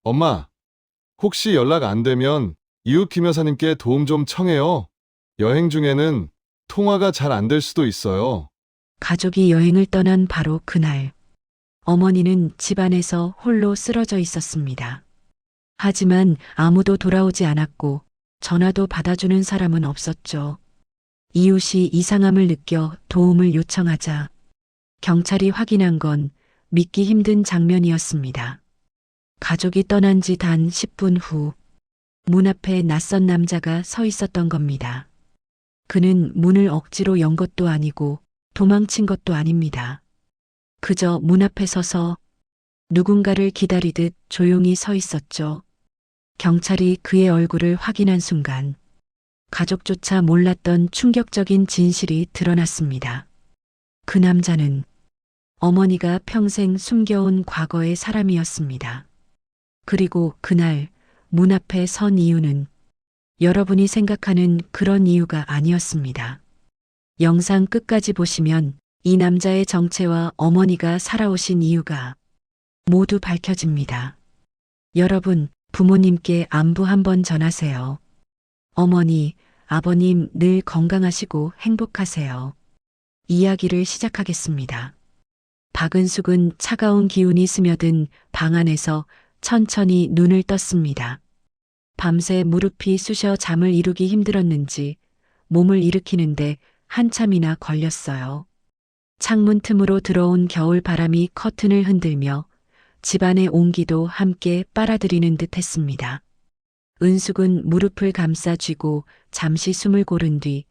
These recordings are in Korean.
엄마, 혹시 연락 안 되면 이웃 김 여사님께 도움 좀 청해요. 여행 중에는 통화가 잘 안 될 수도 있어요. 가족이 여행을 떠난 바로 그날, 어머니는 집안에서 홀로 쓰러져 있었습니다. 하지만 아무도 돌아오지 않았고 전화도 받아주는 사람은 없었죠. 이웃이 이상함을 느껴 도움을 요청하자 경찰이 확인한 건 믿기 힘든 장면이었습니다. 가족이 떠난 지 단 10분 후, 문 앞에 낯선 남자가 서 있었던 겁니다. 그는 문을 억지로 연 것도 아니고 도망친 것도 아닙니다. 그저 문 앞에 서서 누군가를 기다리듯 조용히 서 있었죠. 경찰이 그의 얼굴을 확인한 순간 가족조차 몰랐던 충격적인 진실이 드러났습니다. 그 남자는 어머니가 평생 숨겨온 과거의 사람이었습니다. 그리고 그날 문 앞에 선 이유는 여러분이 생각하는 그런 이유가 아니었습니다. 영상 끝까지 보시면 이 남자의 정체와 어머니가 살아오신 이유가 모두 밝혀집니다. 여러분, 부모님께 안부 한번 전하세요. 어머니, 아버님 늘 건강하시고 행복하세요. 이야기를 시작하겠습니다. 박은숙은 차가운 기운이 스며든 방 안에서 천천히 눈을 떴습니다. 밤새 무릎이 쑤셔 잠을 이루기 힘들었는지 몸을 일으키는데 한참이나 걸렸어요. 창문 틈으로 들어온 겨울 바람이 커튼을 흔들며 집안의 온기도 함께 빨아들이는 듯 했습니다. 은숙은 무릎을 감싸 쥐고 잠시 숨을 고른 뒤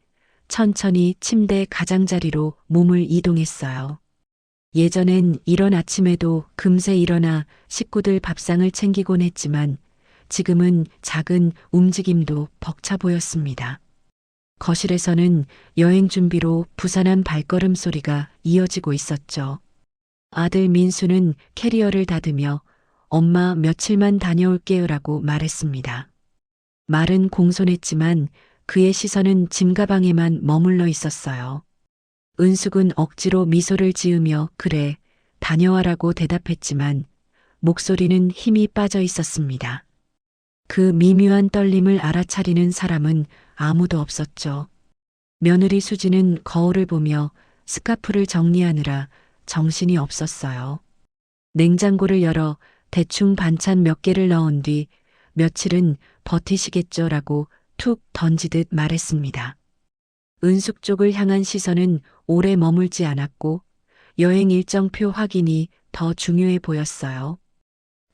천천히 침대 가장자리로 몸을 이동했어요. 예전엔 이런 아침에도 금세 일어나 식구들 밥상을 챙기곤 했지만 지금은 작은 움직임도 벅차 보였습니다. 거실에서는 여행 준비로 부산한 발걸음 소리가 이어지고 있었죠. 아들 민수는 캐리어를 닫으며 엄마 며칠만 다녀올게요라고 말했습니다. 말은 공손했지만 그의 시선은 짐 가방에만 머물러 있었어요. 은숙은 억지로 미소를 지으며 그래, 다녀와라고 대답했지만 목소리는 힘이 빠져 있었습니다. 그 미묘한 떨림을 알아차리는 사람은 아무도 없었죠. 며느리 수지는 거울을 보며 스카프를 정리하느라 정신이 없었어요. 냉장고를 열어 대충 반찬 몇 개를 넣은 뒤 며칠은 버티시겠죠라고 툭 던지듯 말했습니다. 은숙 쪽을 향한 시선은 오래 머물지 않았고 여행 일정표 확인이 더 중요해 보였어요.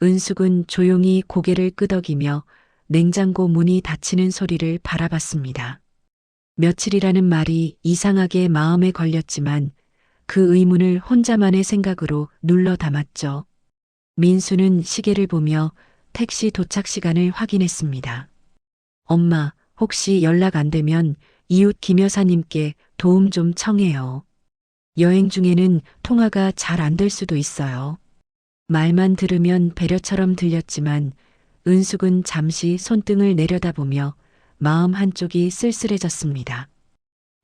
은숙은 조용히 고개를 끄덕이며 냉장고 문이 닫히는 소리를 바라봤습니다. 며칠이라는 말이 이상하게 마음에 걸렸지만 그 의문을 혼자만의 생각으로 눌러 담았죠. 민수는 시계를 보며 택시 도착 시간을 확인했습니다. 엄마, 혹시 연락 안 되면 이웃 김 여사님께 도움 좀 청해요. 여행 중에는 통화가 잘 안 될 수도 있어요. 말만 들으면 배려처럼 들렸지만 은숙은 잠시 손등을 내려다보며 마음 한쪽이 쓸쓸해졌습니다.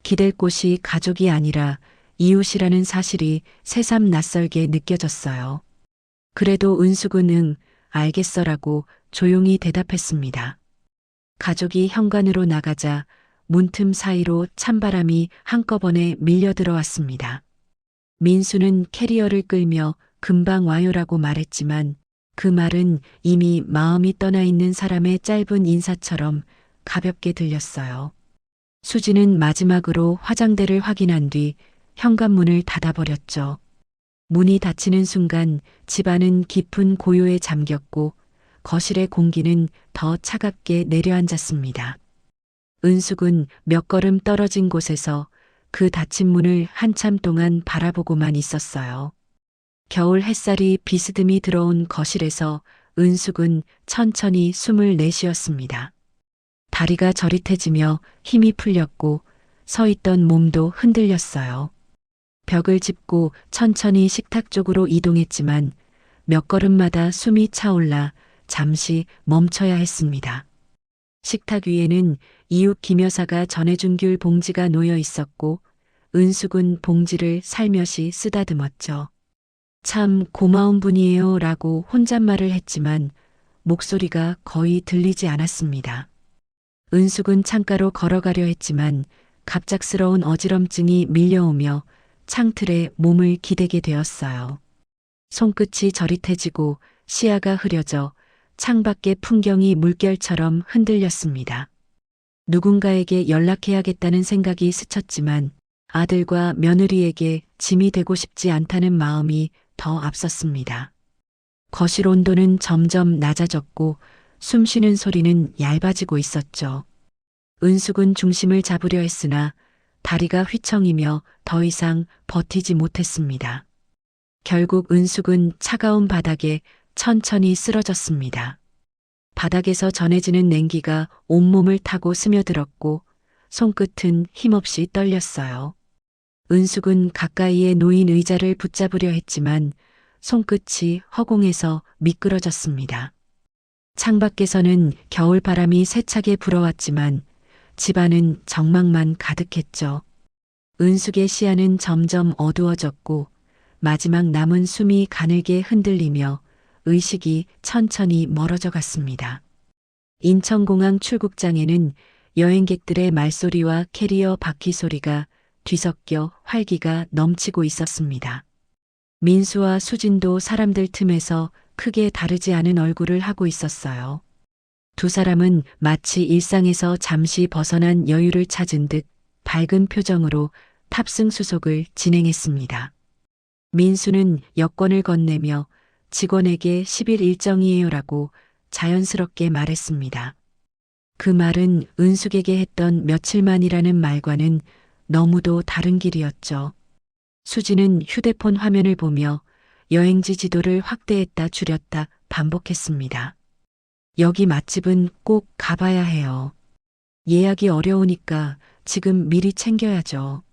기댈 곳이 가족이 아니라 이웃이라는 사실이 새삼 낯설게 느껴졌어요. 그래도 은숙은 응, 알겠어라고 조용히 대답했습니다. 가족이 현관으로 나가자 문틈 사이로 찬바람이 한꺼번에 밀려 들어왔습니다. 민수는 캐리어를 끌며 금방 와요라고 말했지만 그 말은 이미 마음이 떠나 있는 사람의 짧은 인사처럼 가볍게 들렸어요. 수지는 마지막으로 화장대를 확인한 뒤 현관문을 닫아버렸죠. 문이 닫히는 순간 집안은 깊은 고요에 잠겼고 거실의 공기는 더 차갑게 내려앉았습니다. 은숙은 몇 걸음 떨어진 곳에서 그 닫힌 문을 한참 동안 바라보고만 있었어요. 겨울 햇살이 비스듬히 들어온 거실에서 은숙은 천천히 숨을 내쉬었습니다. 다리가 저릿해지며 힘이 풀렸고 서 있던 몸도 흔들렸어요. 벽을 짚고 천천히 식탁 쪽으로 이동했지만 몇 걸음마다 숨이 차올라 잠시 멈춰야 했습니다. 식탁 위에는 이웃 김 여사가 전해준 귤 봉지가 놓여 있었고 은숙은 봉지를 살며시 쓰다듬었죠. 참 고마운 분이에요 라고 혼잣말을 했지만 목소리가 거의 들리지 않았습니다. 은숙은 창가로 걸어가려 했지만 갑작스러운 어지럼증이 밀려오며 창틀에 몸을 기대게 되었어요. 손끝이 저릿해지고 시야가 흐려져 창밖의 풍경이 물결처럼 흔들렸습니다. 누군가에게 연락해야겠다는 생각이 스쳤지만 아들과 며느리에게 짐이 되고 싶지 않다는 마음이 더 앞섰습니다. 거실 온도는 점점 낮아졌고 숨 쉬는 소리는 얇아지고 있었죠. 은숙은 중심을 잡으려 했으나 다리가 휘청이며 더 이상 버티지 못했습니다. 결국 은숙은 차가운 바닥에 천천히 쓰러졌습니다. 바닥에서 전해지는 냉기가 온몸을 타고 스며들었고 손끝은 힘없이 떨렸어요. 은숙은 가까이에 놓인 의자를 붙잡으려 했지만 손끝이 허공에서 미끄러졌습니다. 창밖에서는 겨울바람이 세차게 불어왔지만 집안은 정막만 가득했죠. 은숙의 시야는 점점 어두워졌고 마지막 남은 숨이 가늘게 흔들리며 의식이 천천히 멀어져 갔습니다. 인천공항 출국장에는 여행객들의 말소리와 캐리어 바퀴 소리가 뒤섞여 활기가 넘치고 있었습니다. 민수와 수진도 사람들 틈에서 크게 다르지 않은 얼굴을 하고 있었어요. 두 사람은 마치 일상에서 잠시 벗어난 여유를 찾은 듯 밝은 표정으로 탑승 수속을 진행했습니다. 민수는 여권을 건네며 직원에게 10일 일정이에요라고 자연스럽게 말했습니다. 그 말은 은숙에게 했던 며칠만이라는 말과는 너무도 다른 길이었죠. 수지는 휴대폰 화면을 보며 여행지 지도를 확대했다 줄였다 반복했습니다. 여기 맛집은 꼭 가봐야 해요. 예약이 어려우니까 지금 미리 챙겨야죠.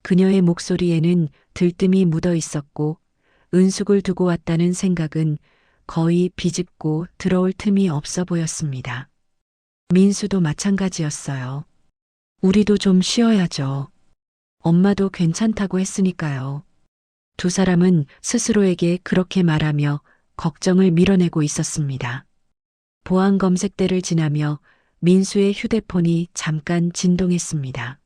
그녀의 목소리에는 들뜸이 묻어 있었고 은숙을 두고 왔다는 생각은 거의 비집고 들어올 틈이 없어 보였습니다. 민수도 마찬가지였어요. 우리도 좀 쉬어야죠. 엄마도 괜찮다고 했으니까요. 두 사람은 스스로에게 그렇게 말하며 걱정을 밀어내고 있었습니다. 보안 검색대를 지나며 민수의 휴대폰이 잠깐 진동했습니다.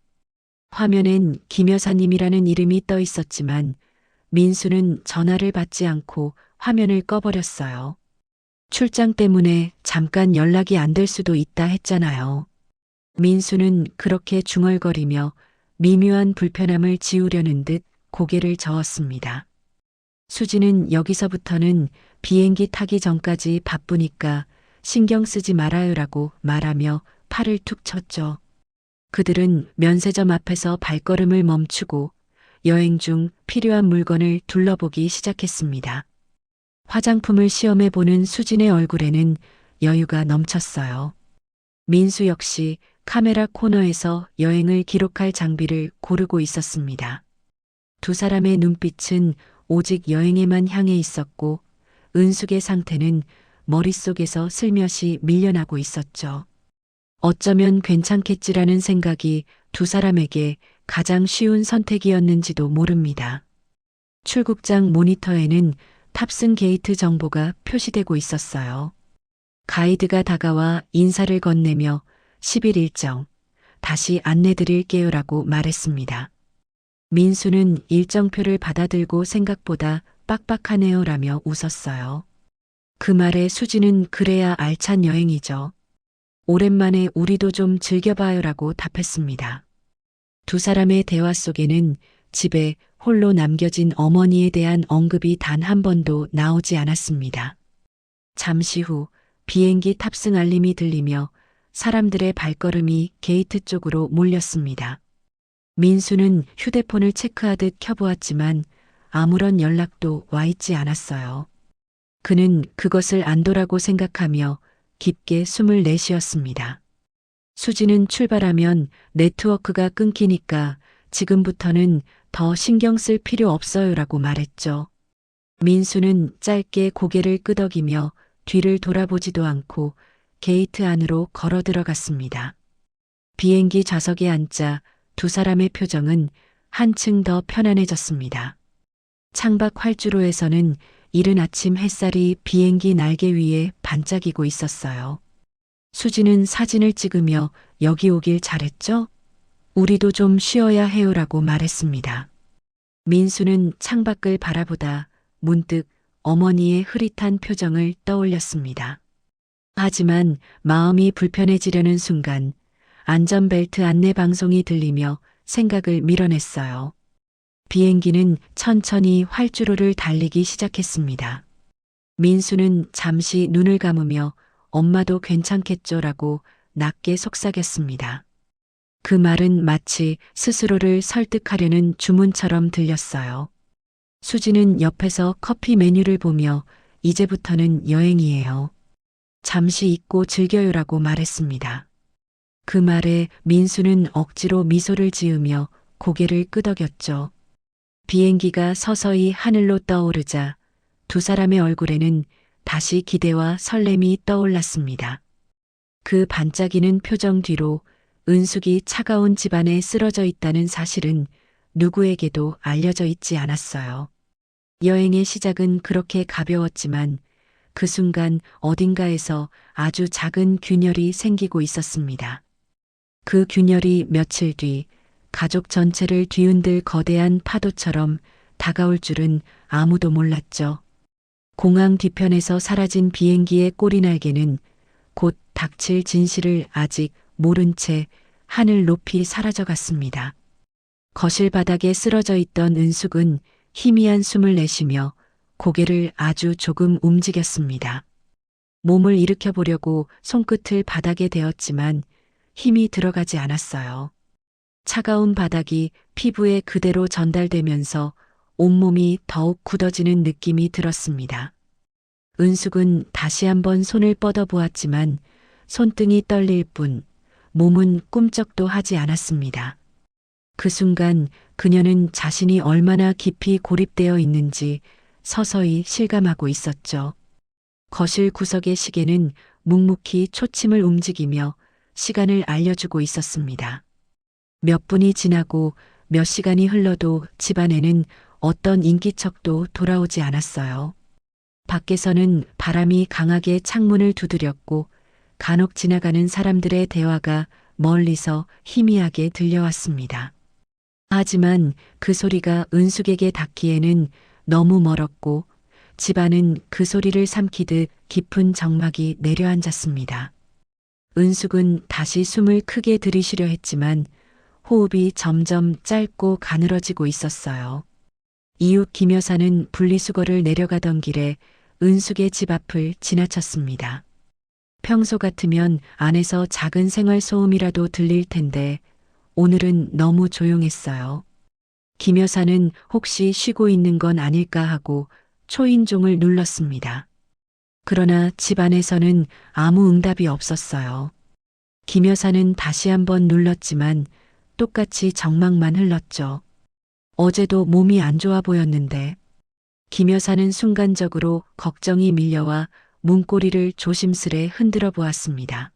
화면엔 김 여사님이라는 이름이 떠 있었지만 민수는 전화를 받지 않고 화면을 꺼버렸어요. 출장 때문에 잠깐 연락이 안 될 수도 있다 했잖아요. 민수는 그렇게 중얼거리며 미묘한 불편함을 지우려는 듯 고개를 저었습니다. 수지는 여기서부터는 비행기 타기 전까지 바쁘니까 신경 쓰지 말아요라고 말하며 팔을 툭 쳤죠. 그들은 면세점 앞에서 발걸음을 멈추고 여행 중 필요한 물건을 둘러보기 시작했습니다. 화장품을 시험해 보는 수진의 얼굴에는 여유가 넘쳤어요. 민수 역시 카메라 코너에서 여행을 기록할 장비를 고르고 있었습니다. 두 사람의 눈빛은 오직 여행에만 향해 있었고 은숙의 상태는 머릿속에서 슬며시 밀려나고 있었죠. 어쩌면 괜찮겠지라는 생각이 두 사람에게 가장 쉬운 선택이었는지도 모릅니다. 출국장 모니터에는 탑승 게이트 정보가 표시되고 있었어요. 가이드가 다가와 인사를 건네며 10일 일정, 다시 안내드릴게요라고 말했습니다. 민수는 일정표를 받아들고 생각보다 빡빡하네요라며 웃었어요. 그 말에 수지는 그래야 알찬 여행이죠. 오랜만에 우리도 좀 즐겨봐요라고 답했습니다. 두 사람의 대화 속에는 집에 홀로 남겨진 어머니에 대한 언급이 단 한 번도 나오지 않았습니다. 잠시 후 비행기 탑승 알림이 들리며 사람들의 발걸음이 게이트 쪽으로 몰렸습니다. 민수는 휴대폰을 체크하듯 켜보았지만 아무런 연락도 와 있지 않았어요. 그는 그것을 안도라고 생각하며 깊게 숨을 내쉬었습니다. 수지는 출발하면 네트워크가 끊기니까 지금부터는 더 신경 쓸 필요 없어요라고 말했죠. 민수는 짧게 고개를 끄덕이며 뒤를 돌아보지도 않고 게이트 안으로 걸어 들어갔습니다. 비행기 좌석에 앉자 두 사람의 표정은 한층 더 편안해졌습니다. 창밖 활주로에서는 이른 아침 햇살이 비행기 날개 위에 반짝이고 있었어요. 수지는 사진을 찍으며 여기 오길 잘했죠? 우리도 좀 쉬어야 해요라고 말했습니다. 민수는 창밖을 바라보다 문득 어머니의 흐릿한 표정을 떠올렸습니다. 하지만 마음이 불편해지려는 순간 안전벨트 안내 방송이 들리며 생각을 밀어냈어요. 비행기는 천천히 활주로를 달리기 시작했습니다. 민수는 잠시 눈을 감으며 엄마도 괜찮겠죠라고 낮게 속삭였습니다. 그 말은 마치 스스로를 설득하려는 주문처럼 들렸어요. 수지는 옆에서 커피 메뉴를 보며 이제부터는 여행이에요. 잠시 잊고 즐겨요라고 말했습니다. 그 말에 민수는 억지로 미소를 지으며 고개를 끄덕였죠. 비행기가 서서히 하늘로 떠오르자 두 사람의 얼굴에는 다시 기대와 설렘이 떠올랐습니다. 그 반짝이는 표정 뒤로 은숙이 차가운 집안에 쓰러져 있다는 사실은 누구에게도 알려져 있지 않았어요. 여행의 시작은 그렇게 가벼웠지만 그 순간 어딘가에서 아주 작은 균열이 생기고 있었습니다. 그 균열이 며칠 뒤 가족 전체를 뒤흔들 거대한 파도처럼 다가올 줄은 아무도 몰랐죠. 공항 뒤편에서 사라진 비행기의 꼬리날개는 곧 닥칠 진실을 아직 모른 채 하늘 높이 사라져갔습니다. 거실 바닥에 쓰러져 있던 은숙은 희미한 숨을 내쉬며 고개를 아주 조금 움직였습니다. 몸을 일으켜 보려고 손끝을 바닥에 대었지만 힘이 들어가지 않았어요. 차가운 바닥이 피부에 그대로 전달되면서 온몸이 더욱 굳어지는 느낌이 들었습니다. 은숙은 다시 한번 손을 뻗어보았지만 손등이 떨릴 뿐 몸은 꿈쩍도 하지 않았습니다. 그 순간 그녀는 자신이 얼마나 깊이 고립되어 있는지 서서히 실감하고 있었죠. 거실 구석의 시계는 묵묵히 초침을 움직이며 시간을 알려주고 있었습니다. 몇 분이 지나고 몇 시간이 흘러도 집안에는 어떤 인기척도 돌아오지 않았어요. 밖에서는 바람이 강하게 창문을 두드렸고 간혹 지나가는 사람들의 대화가 멀리서 희미하게 들려왔습니다. 하지만 그 소리가 은숙에게 닿기에는 너무 멀었고 집안은 그 소리를 삼키듯 깊은 정막이 내려앉았습니다. 은숙은 다시 숨을 크게 들이쉬려 했지만 호흡이 점점 짧고 가늘어지고 있었어요. 이웃 김 여사는 분리수거를 내려가던 길에 은숙의 집 앞을 지나쳤습니다. 평소 같으면 안에서 작은 생활 소음이라도 들릴 텐데 오늘은 너무 조용했어요. 김 여사는 혹시 쉬고 있는 건 아닐까 하고 초인종을 눌렀습니다. 그러나 집 안에서는 아무 응답이 없었어요. 김 여사는 다시 한번 눌렀지만 똑같이 정막만 흘렀죠. 어제도 몸이 안 좋아 보였는데 김 여사는 순간적으로 걱정이 밀려와 문고리를 조심스레 흔들어 보았습니다.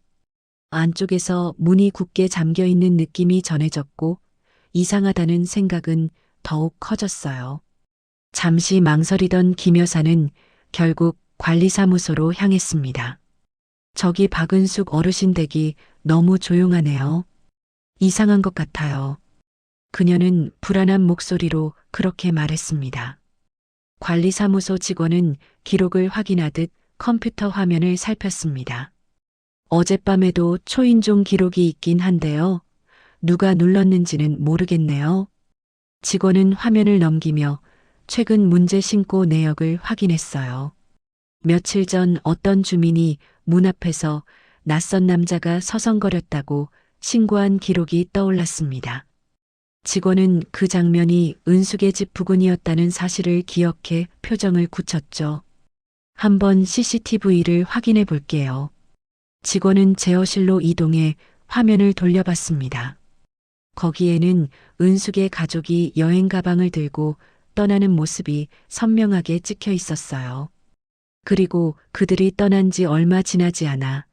안쪽에서 문이 굳게 잠겨 있는 느낌이 전해졌고 이상하다는 생각은 더욱 커졌어요. 잠시 망설이던 김 여사는 결국 관리사무소로 향했습니다. 저기 박은숙 어르신 댁이 너무 조용하네요. 이상한 것 같아요. 그녀는 불안한 목소리로 그렇게 말했습니다. 관리사무소 직원은 기록을 확인하듯 컴퓨터 화면을 살폈습니다. 어젯밤에도 초인종 기록이 있긴 한데요. 누가 눌렀는지는 모르겠네요. 직원은 화면을 넘기며 최근 문제 신고 내역을 확인했어요. 며칠 전 어떤 주민이 문 앞에서 낯선 남자가 서성거렸다고 신고한 기록이 떠올랐습니다. 직원은 그 장면이 은숙의 집 부근이었다는 사실을 기억해 표정을 굳혔죠. 한번 CCTV를 확인해 볼게요. 직원은 제어실로 이동해 화면을 돌려봤습니다. 거기에는 은숙의 가족이 여행 가방을 들고 떠나는 모습이 선명하게 찍혀 있었어요. 그리고 그들이 떠난 지 얼마 지나지 않아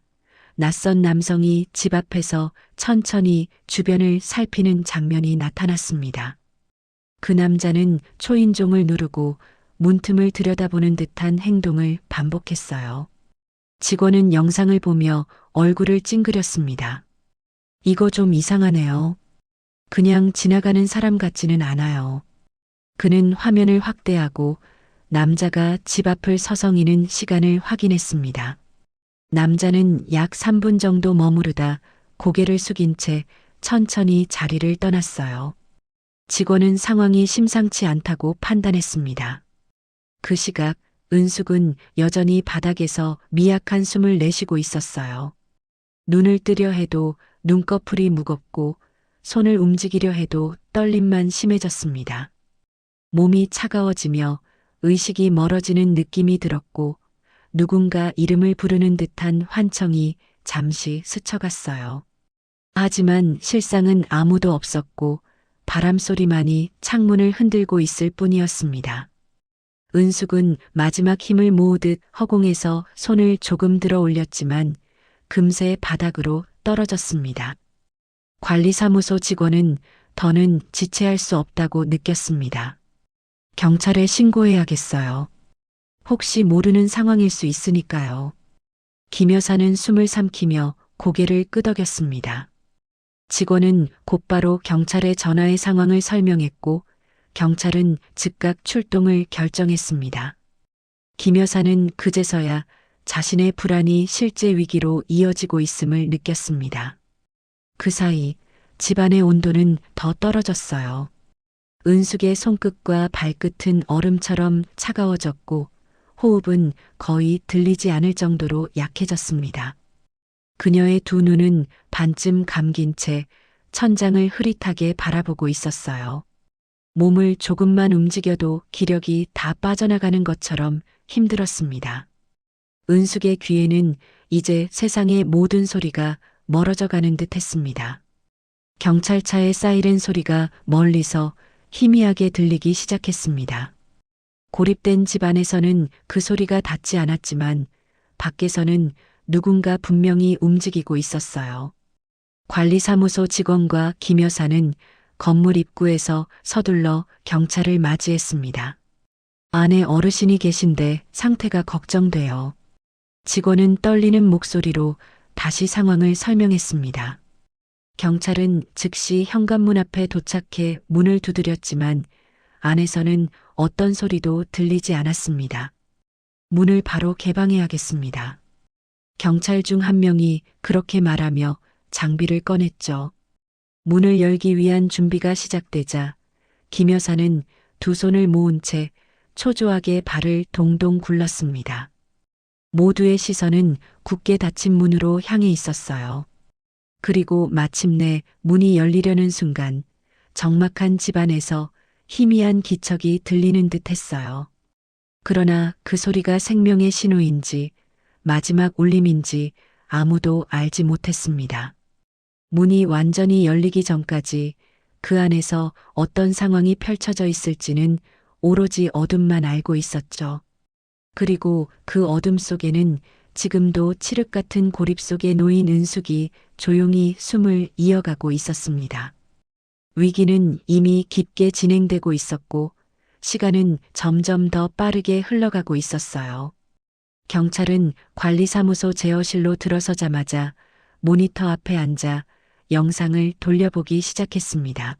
낯선 남성이 집 앞에서 천천히 주변을 살피는 장면이 나타났습니다. 그 남자는 초인종을 누르고 문틈을 들여다보는 듯한 행동을 반복했어요. 직원은 영상을 보며 얼굴을 찡그렸습니다. 이거 좀 이상하네요. 그냥 지나가는 사람 같지는 않아요. 그는 화면을 확대하고 남자가 집 앞을 서성이는 시간을 확인했습니다. 남자는 약 3분 정도 머무르다 고개를 숙인 채 천천히 자리를 떠났어요. 직원은 상황이 심상치 않다고 판단했습니다. 그 시각 은숙은 여전히 바닥에서 미약한 숨을 내쉬고 있었어요. 눈을 뜨려 해도 눈꺼풀이 무겁고 손을 움직이려 해도 떨림만 심해졌습니다. 몸이 차가워지며 의식이 멀어지는 느낌이 들었고 누군가 이름을 부르는 듯한 환청이 잠시 스쳐갔어요. 하지만 실상은 아무도 없었고 바람소리만이 창문을 흔들고 있을 뿐이었습니다. 은숙은 마지막 힘을 모으듯 허공에서 손을 조금 들어 올렸지만 금세 바닥으로 떨어졌습니다. 관리사무소 직원은 더는 지체할 수 없다고 느꼈습니다. 경찰에 신고해야겠어요. 혹시 모르는 상황일 수 있으니까요. 김 여사는 숨을 삼키며 고개를 끄덕였습니다. 직원은 곧바로 경찰에 전화해 상황을 설명했고 경찰은 즉각 출동을 결정했습니다. 김 여사는 그제서야 자신의 불안이 실제 위기로 이어지고 있음을 느꼈습니다. 그 사이 집안의 온도는 더 떨어졌어요. 은숙의 손끝과 발끝은 얼음처럼 차가워졌고 호흡은 거의 들리지 않을 정도로 약해졌습니다. 그녀의 두 눈은 반쯤 감긴 채 천장을 흐릿하게 바라보고 있었어요. 몸을 조금만 움직여도 기력이 다 빠져나가는 것처럼 힘들었습니다. 은숙의 귀에는 이제 세상의 모든 소리가 멀어져 가는 듯 했습니다. 경찰차의 사이렌 소리가 멀리서 희미하게 들리기 시작했습니다. 고립된 집 안에서는 그 소리가 닿지 않았지만 밖에서는 누군가 분명히 움직이고 있었어요. 관리사무소 직원과 김 여사는 건물 입구에서 서둘러 경찰을 맞이했습니다. 안에 어르신이 계신데 상태가 걱정돼요. 직원은 떨리는 목소리로 다시 상황을 설명했습니다. 경찰은 즉시 현관문 앞에 도착해 문을 두드렸지만 안에서는 어떤 소리도 들리지 않았습니다. 문을 바로 개방해야겠습니다. 경찰 중 한 명이 그렇게 말하며 장비를 꺼냈죠. 문을 열기 위한 준비가 시작되자 김 여사는 두 손을 모은 채 초조하게 발을 동동 굴렀습니다. 모두의 시선은 굳게 닫힌 문으로 향해 있었어요. 그리고 마침내 문이 열리려는 순간 적막한 집안에서 희미한 기척이 들리는 듯 했어요. 그러나 그 소리가 생명의 신호인지 마지막 울림인지 아무도 알지 못했습니다. 문이 완전히 열리기 전까지 그 안에서 어떤 상황이 펼쳐져 있을지는 오로지 어둠만 알고 있었죠. 그리고 그 어둠 속에는 지금도 칠흑 같은 고립 속에 놓인 은숙이 조용히 숨을 이어가고 있었습니다. 위기는 이미 깊게 진행되고 있었고 시간은 점점 더 빠르게 흘러가고 있었어요. 경찰은 관리사무소 제어실로 들어서자마자 모니터 앞에 앉아 영상을 돌려보기 시작했습니다.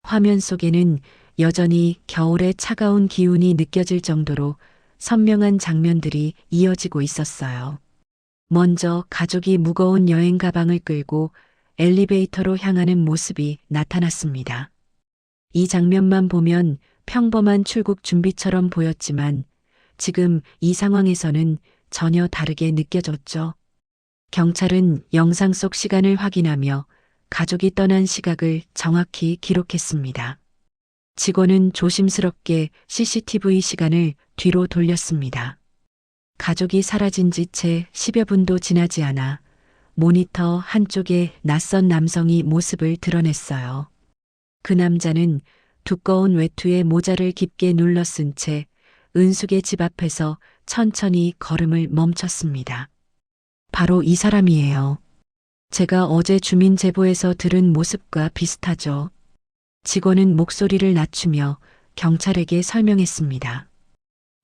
화면 속에는 여전히 겨울의 차가운 기운이 느껴질 정도로 선명한 장면들이 이어지고 있었어요. 먼저 가족이 무거운 여행 가방을 끌고 엘리베이터로 향하는 모습이 나타났습니다. 이 장면만 보면 평범한 출국 준비처럼 보였지만 지금 이 상황에서는 전혀 다르게 느껴졌죠. 경찰은 영상 속 시간을 확인하며 가족이 떠난 시각을 정확히 기록했습니다. 직원은 조심스럽게 CCTV 시간을 뒤로 돌렸습니다. 가족이 사라진 지 채 10여 분도 지나지 않아 모니터 한쪽에 낯선 남성이 모습을 드러냈어요. 그 남자는 두꺼운 외투에 모자를 깊게 눌러 쓴 채 은숙의 집 앞에서 천천히 걸음을 멈췄습니다. 바로 이 사람이에요. 제가 어제 주민 제보에서 들은 모습과 비슷하죠. 직원은 목소리를 낮추며 경찰에게 설명했습니다.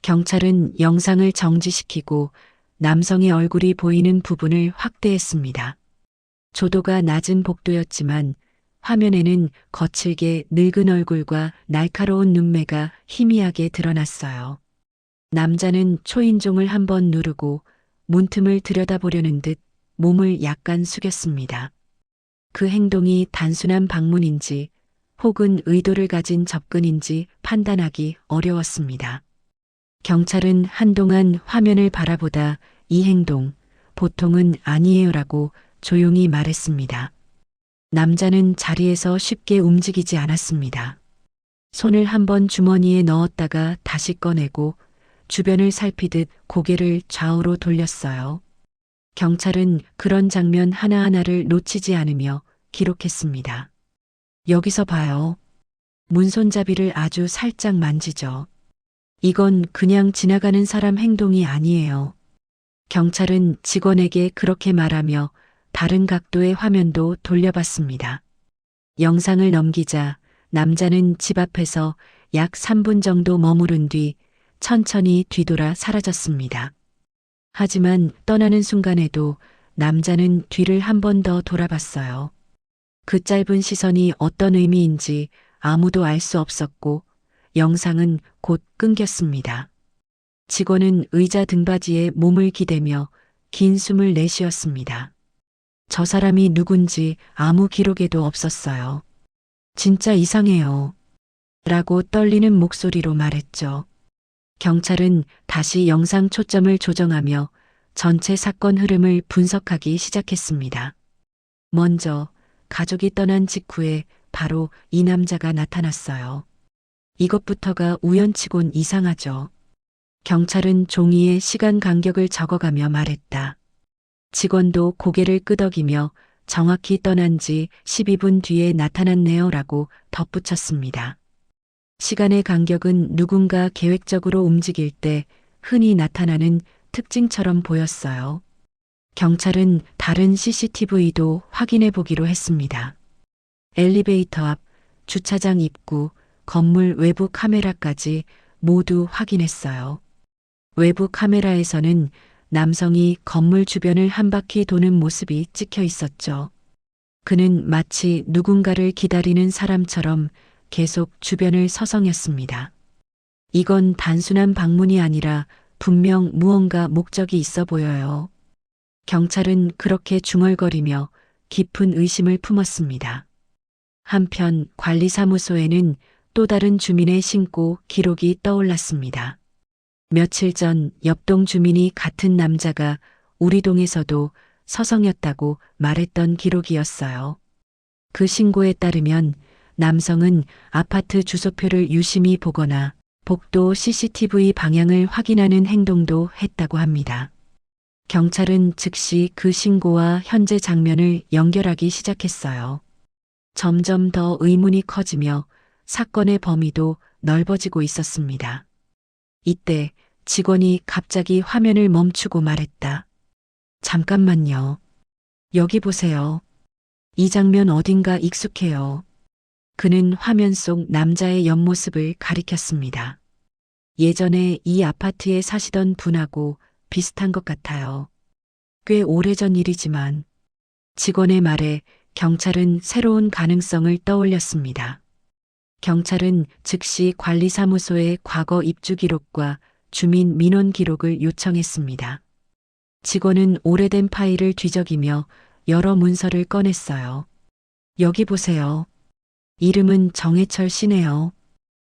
경찰은 영상을 정지시키고 남성의 얼굴이 보이는 부분을 확대했습니다. 조도가 낮은 복도였지만 화면에는 거칠게 늙은 얼굴과 날카로운 눈매가 희미하게 드러났어요. 남자는 초인종을 한번 누르고 문틈을 들여다보려는 듯 몸을 약간 숙였습니다. 그 행동이 단순한 방문인지 혹은 의도를 가진 접근인지 판단하기 어려웠습니다. 경찰은 한동안 화면을 바라보다 이 행동 보통은 아니에요라고 조용히 말했습니다. 남자는 자리에서 쉽게 움직이지 않았습니다. 손을 한번 주머니에 넣었다가 다시 꺼내고 주변을 살피듯 고개를 좌우로 돌렸어요. 경찰은 그런 장면 하나하나를 놓치지 않으며 기록했습니다. 여기서 봐요. 문손잡이를 아주 살짝 만지죠. 이건 그냥 지나가는 사람 행동이 아니에요. 경찰은 직원에게 그렇게 말하며 다른 각도의 화면도 돌려봤습니다. 영상을 넘기자 남자는 집 앞에서 약 3분 정도 머무른 뒤 천천히 뒤돌아 사라졌습니다. 하지만 떠나는 순간에도 남자는 뒤를 한 번 더 돌아봤어요. 그 짧은 시선이 어떤 의미인지 아무도 알 수 없었고 영상은 곧 끊겼습니다. 직원은 의자 등받이에 몸을 기대며 긴 숨을 내쉬었습니다. 저 사람이 누군지 아무 기록에도 없었어요. 진짜 이상해요. 라고 떨리는 목소리로 말했죠. 경찰은 다시 영상 초점을 조정하며 전체 사건 흐름을 분석하기 시작했습니다. 먼저 가족이 떠난 직후에 바로 이 남자가 나타났어요. 이것부터가 우연치곤 이상하죠. 경찰은 종이에 시간 간격을 적어가며 말했다. 직원도 고개를 끄덕이며 정확히 떠난 지 12분 뒤에 나타났네요라고 덧붙였습니다. 시간의 간격은 누군가 계획적으로 움직일 때 흔히 나타나는 특징처럼 보였어요. 경찰은 다른 CCTV도 확인해 보기로 했습니다. 엘리베이터 앞, 주차장 입구, 건물 외부 카메라까지 모두 확인했어요. 외부 카메라에서는 남성이 건물 주변을 한 바퀴 도는 모습이 찍혀 있었죠. 그는 마치 누군가를 기다리는 사람처럼 계속 주변을 서성였습니다. 이건 단순한 방문이 아니라 분명 무언가 목적이 있어 보여요. 경찰은 그렇게 중얼거리며 깊은 의심을 품었습니다. 한편 관리사무소에는 또 다른 주민의 신고 기록이 떠올랐습니다. 며칠 전 옆동 주민이 같은 남자가 우리 동에서도 서성였다고 말했던 기록이었어요. 그 신고에 따르면 남성은 아파트 주소표를 유심히 보거나 복도 CCTV 방향을 확인하는 행동도 했다고 합니다. 경찰은 즉시 그 신고와 현재 장면을 연결하기 시작했어요. 점점 더 의문이 커지며 사건의 범위도 넓어지고 있었습니다. 이때 직원이 갑자기 화면을 멈추고 말했다. 잠깐만요. 여기 보세요. 이 장면 어딘가 익숙해요. 그는 화면 속 남자의 옆모습을 가리켰습니다. 예전에 이 아파트에 사시던 분하고 비슷한 것 같아요. 꽤 오래전 일이지만 직원의 말에 경찰은 새로운 가능성을 떠올렸습니다. 경찰은 즉시 관리사무소의 과거 입주 기록과 주민 민원 기록을 요청했습니다. 직원은 오래된 파일을 뒤적이며 여러 문서를 꺼냈어요. 여기 보세요. 이름은 정해철 씨네요.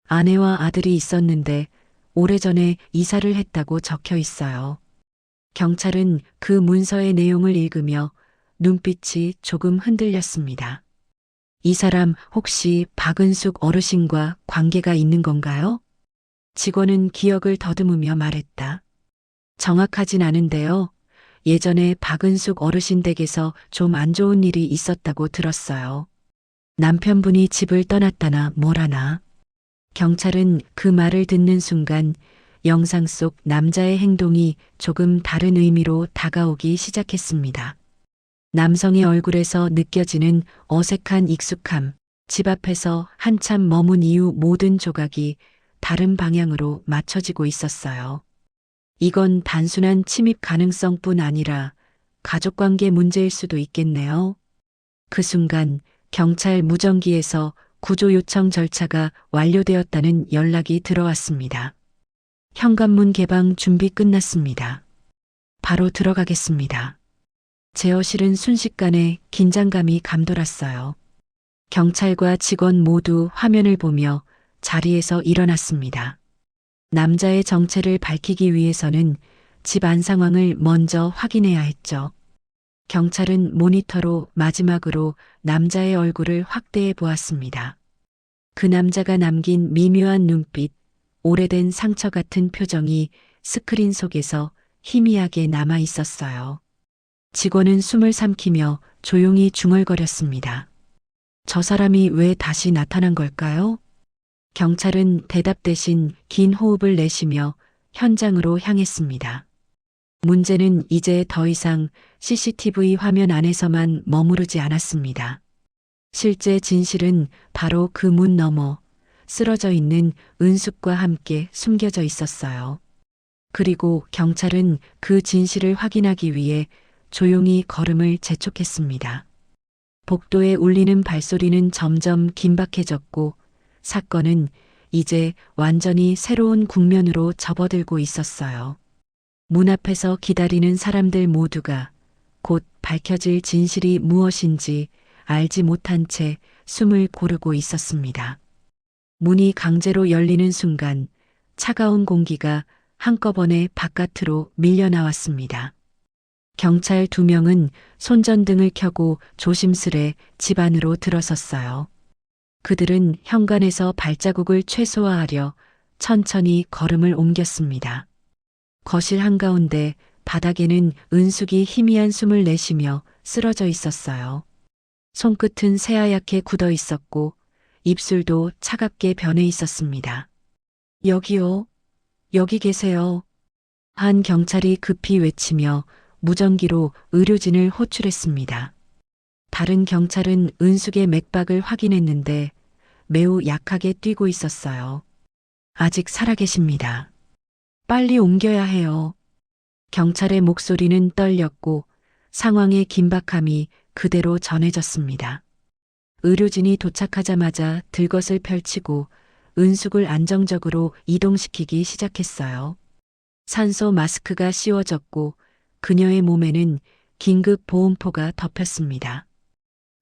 아내와 아들이 있었는데 오래전에 이사를 했다고 적혀 있어요. 경찰은 그 문서의 내용을 읽으며 눈빛이 조금 흔들렸습니다. 이 사람 혹시 박은숙 어르신과 관계가 있는 건가요? 직원은 기억을 더듬으며 말했다. 정확하진 않은데요. 예전에 박은숙 어르신 댁에서 좀 안 좋은 일이 있었다고 들었어요. 남편분이 집을 떠났다나 뭐라나. 경찰은 그 말을 듣는 순간 영상 속 남자의 행동이 조금 다른 의미로 다가오기 시작했습니다. 남성의 얼굴에서 느껴지는 어색한 익숙함, 집 앞에서 한참 머문 이후 모든 조각이 다른 방향으로 맞춰지고 있었어요. 이건 단순한 침입 가능성뿐 아니라 가족관계 문제일 수도 있겠네요. 그 순간 경찰 무전기에서 구조 요청 절차가 완료되었다는 연락이 들어왔습니다. 현관문 개방 준비 끝났습니다. 바로 들어가겠습니다. 제어실은 순식간에 긴장감이 감돌았어요. 경찰과 직원 모두 화면을 보며 자리에서 일어났습니다. 남자의 정체를 밝히기 위해서는 집 안 상황을 먼저 확인해야 했죠. 경찰은 모니터로 마지막으로 남자의 얼굴을 확대해 보았습니다. 그 남자가 남긴 미묘한 눈빛, 오래된 상처 같은 표정이 스크린 속에서 희미하게 남아 있었어요. 직원은 숨을 삼키며 조용히 중얼거렸습니다. 저 사람이 왜 다시 나타난 걸까요? 경찰은 대답 대신 긴 호흡을 내쉬며 현장으로 향했습니다. 문제는 이제 더 이상 CCTV 화면 안에서만 머무르지 않았습니다. 실제 진실은 바로 그 문 너머 쓰러져 있는 은숙과 함께 숨겨져 있었어요. 그리고 경찰은 그 진실을 확인하기 위해 조용히 걸음을 재촉했습니다. 복도에 울리는 발소리는 점점 긴박해졌고 사건은 이제 완전히 새로운 국면으로 접어들고 있었어요. 문 앞에서 기다리는 사람들 모두가 곧 밝혀질 진실이 무엇인지 알지 못한 채 숨을 고르고 있었습니다. 문이 강제로 열리는 순간 차가운 공기가 한꺼번에 바깥으로 밀려나왔습니다. 경찰 2명은 손전등을 켜고 조심스레 집 안으로 들어섰어요. 그들은 현관에서 발자국을 최소화하려 천천히 걸음을 옮겼습니다. 거실 한가운데 바닥에는 은숙이 희미한 숨을 내쉬며 쓰러져 있었어요. 손끝은 새하얗게 굳어 있었고 입술도 차갑게 변해 있었습니다. 여기요. 여기 계세요. 한 경찰이 급히 외치며 무전기로 의료진을 호출했습니다. 다른 경찰은 은숙의 맥박을 확인했는데 매우 약하게 뛰고 있었어요. 아직 살아계십니다. 빨리 옮겨야 해요. 경찰의 목소리는 떨렸고 상황의 긴박함이 그대로 전해졌습니다. 의료진이 도착하자마자 들것을 펼치고 은숙을 안정적으로 이동시키기 시작했어요. 산소 마스크가 씌워졌고 그녀의 몸에는 긴급 보온포가 덮였습니다.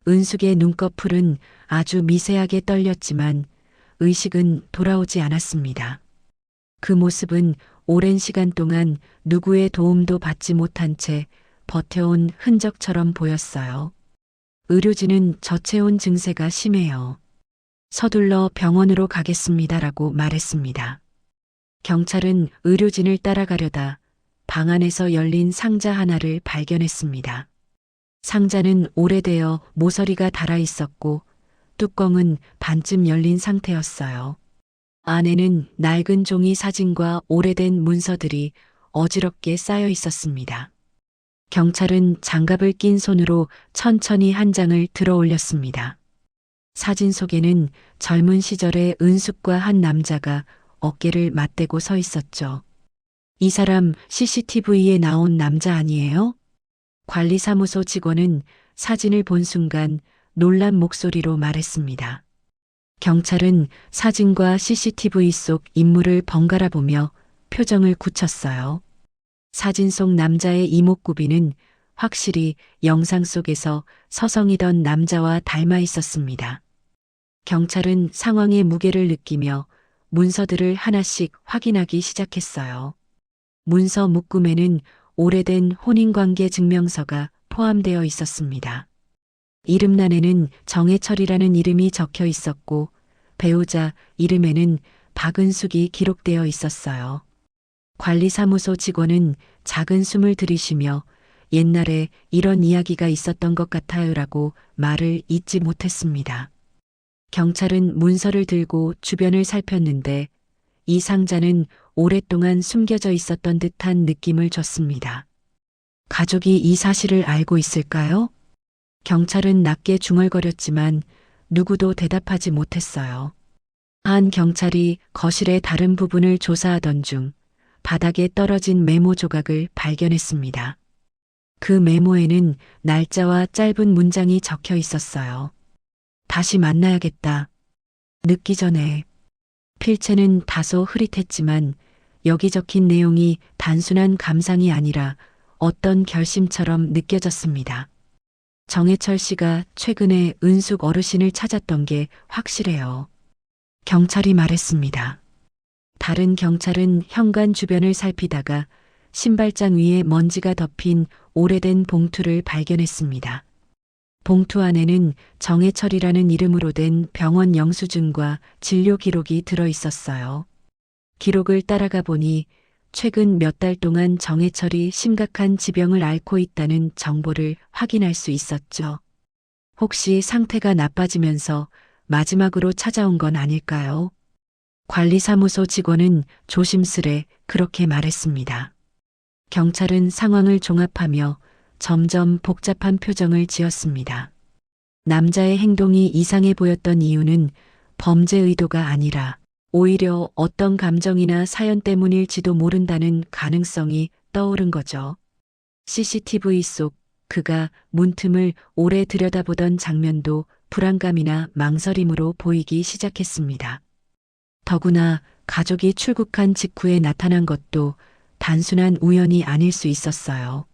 은숙의 눈꺼풀은 아주 미세하게 떨렸지만 의식은 돌아오지 않았습니다. 그 모습은 오랜 시간 동안 누구의 도움도 받지 못한 채 버텨온 흔적처럼 보였어요. 의료진은 저체온 증세가 심해요. 서둘러 병원으로 가겠습니다라고 말했습니다. 경찰은 의료진을 따라가려다 방 안에서 열린 상자 하나를 발견했습니다. 상자는 오래되어 모서리가 닳아 있었고 뚜껑은 반쯤 열린 상태였어요. 안에는 낡은 종이 사진과 오래된 문서들이 어지럽게 쌓여 있었습니다. 경찰은 장갑을 낀 손으로 천천히 한 장을 들어 올렸습니다. 사진 속에는 젊은 시절의 은숙과 한 남자가 어깨를 맞대고 서 있었죠. 이 사람 CCTV에 나온 남자 아니에요? 관리사무소 직원은 사진을 본 순간 놀란 목소리로 말했습니다. 경찰은 사진과 CCTV 속 인물을 번갈아 보며 표정을 굳혔어요. 사진 속 남자의 이목구비는 확실히 영상 속에서 서성이던 남자와 닮아 있었습니다. 경찰은 상황의 무게를 느끼며 문서들을 하나씩 확인하기 시작했어요. 문서 묶음에는 오래된 혼인관계 증명서가 포함되어 있었습니다. 이름란에는 정해철이라는 이름이 적혀 있었고 배우자 이름에는 박은숙이 기록되어 있었어요. 관리사무소 직원은 작은 숨을 들이쉬며 옛날에 이런 이야기가 있었던 것 같아요라고 말을 잇지 못했습니다. 경찰은 문서를 들고 주변을 살폈는데 이 상자는 오랫동안 숨겨져 있었던 듯한 느낌을 줬습니다. 가족이 이 사실을 알고 있을까요? 경찰은 낮게 중얼거렸지만 누구도 대답하지 못했어요. 한 경찰이 거실의 다른 부분을 조사하던 중 바닥에 떨어진 메모 조각을 발견했습니다. 그 메모에는 날짜와 짧은 문장이 적혀 있었어요. 다시 만나야겠다. 늦기 전에. 필체는 다소 흐릿했지만 여기 적힌 내용이 단순한 감상이 아니라 어떤 결심처럼 느껴졌습니다. 정해철 씨가 최근에 은숙 어르신을 찾았던 게 확실해요. 경찰이 말했습니다. 다른 경찰은 현관 주변을 살피다가 신발장 위에 먼지가 덮인 오래된 봉투를 발견했습니다. 봉투 안에는 정해철이라는 이름으로 된 병원 영수증과 진료 기록이 들어 있었어요. 기록을 따라가 보니 최근 몇 달 동안 정해철이 심각한 지병을 앓고 있다는 정보를 확인할 수 있었죠. 혹시 상태가 나빠지면서 마지막으로 찾아온 건 아닐까요? 관리사무소 직원은 조심스레 그렇게 말했습니다. 경찰은 상황을 종합하며 점점 복잡한 표정을 지었습니다. 남자의 행동이 이상해 보였던 이유는 범죄 의도가 아니라 오히려 어떤 감정이나 사연 때문일지도 모른다는 가능성이 떠오른 거죠. CCTV 속 그가 문틈을 오래 들여다보던 장면도 불안감이나 망설임으로 보이기 시작했습니다. 더구나 가족이 출국한 직후에 나타난 것도 단순한 우연이 아닐 수 있었어요.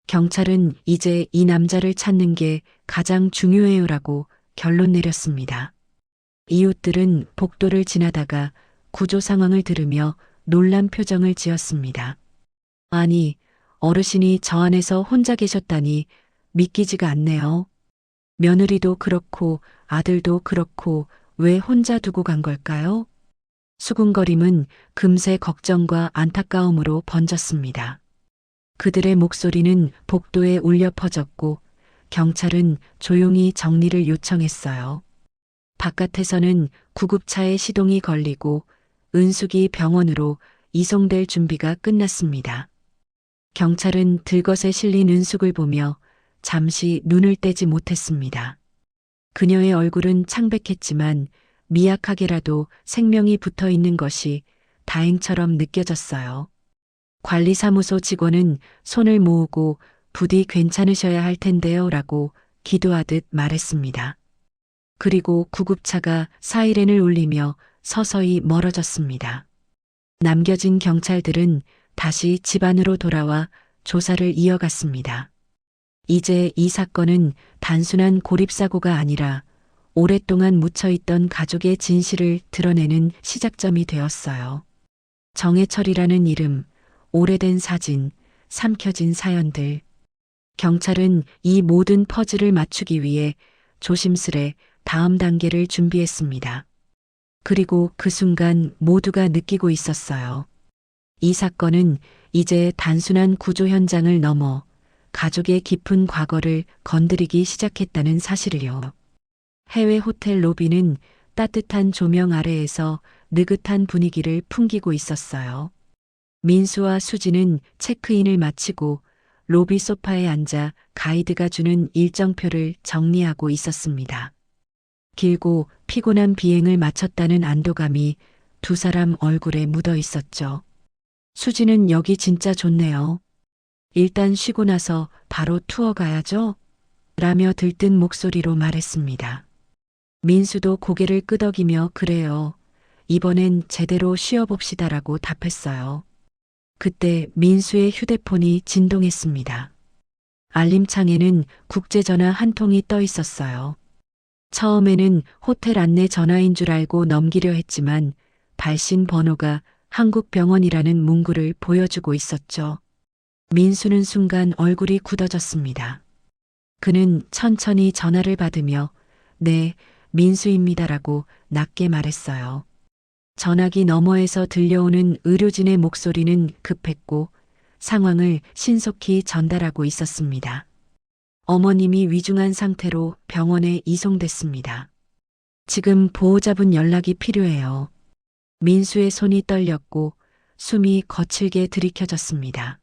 경찰은 이제 이 남자를 찾는 게 가장 중요해요라고 결론 내렸습니다. 이웃들은 복도를 지나다가 구조 상황을 들으며 놀란 표정을 지었습니다. 아니, 어르신이 저 안에서 혼자 계셨다니 믿기지가 않네요. 며느리도 그렇고 아들도 그렇고 왜 혼자 두고 간 걸까요? 수군거림은 금세 걱정과 안타까움으로 번졌습니다. 그들의 목소리는 복도에 울려 퍼졌고 경찰은 조용히 정리를 요청했어요. 바깥에서는 구급차의 시동이 걸리고 은숙이 병원으로 이송될 준비가 끝났습니다. 경찰은 들것에 실린 은숙을 보며 잠시 눈을 떼지 못했습니다. 그녀의 얼굴은 창백했지만 미약하게라도 생명이 붙어 있는 것이 다행처럼 느껴졌어요. 관리사무소 직원은 손을 모으고 부디 괜찮으셔야 할 텐데요 라고 기도하듯 말했습니다. 그리고 구급차가 사이렌을 울리며 서서히 멀어졌습니다. 남겨진 경찰들은 다시 집 안으로 돌아와 조사를 이어갔습니다. 이제 이 사건은 단순한 고립사고가 아니라 오랫동안 묻혀있던 가족의 진실을 드러내는 시작점이 되었어요. 정해철이라는 이름, 오래된 사진, 삼켜진 사연들. 경찰은 이 모든 퍼즐을 맞추기 위해 조심스레 다음 단계를 준비했습니다. 그리고 그 순간 모두가 느끼고 있었어요. 이 사건은 이제 단순한 구조 현장을 넘어 가족의 깊은 과거를 건드리기 시작했다는 사실을요. 해외 호텔 로비는 따뜻한 조명 아래에서 느긋한 분위기를 풍기고 있었어요. 민수와 수지는 체크인을 마치고 로비 소파에 앉아 가이드가 주는 일정표를 정리하고 있었습니다. 길고 피곤한 비행을 마쳤다는 안도감이 두 사람 얼굴에 묻어 있었죠. 수지는 여기 진짜 좋네요. 일단 쉬고 나서 바로 투어 가야죠. 라며 들뜬 목소리로 말했습니다. 민수도 고개를 끄덕이며 그래요. 이번엔 제대로 쉬어봅시다라고 답했어요. 그때 민수의 휴대폰이 진동했습니다. 알림창에는 국제전화 한 통이 떠 있었어요. 처음에는 호텔 안내 전화인 줄 알고 넘기려 했지만 발신 번호가 한국병원이라는 문구를 보여주고 있었죠. 민수는 순간 얼굴이 굳어졌습니다. 그는 천천히 전화를 받으며 네, 민수입니다라고 낮게 말했어요. 전화기 너머에서 들려오는 의료진의 목소리는 급했고 상황을 신속히 전달하고 있었습니다. 어머님이 위중한 상태로 병원에 이송됐습니다. 지금 보호자분 연락이 필요해요. 민수의 손이 떨렸고 숨이 거칠게 들이켜졌습니다.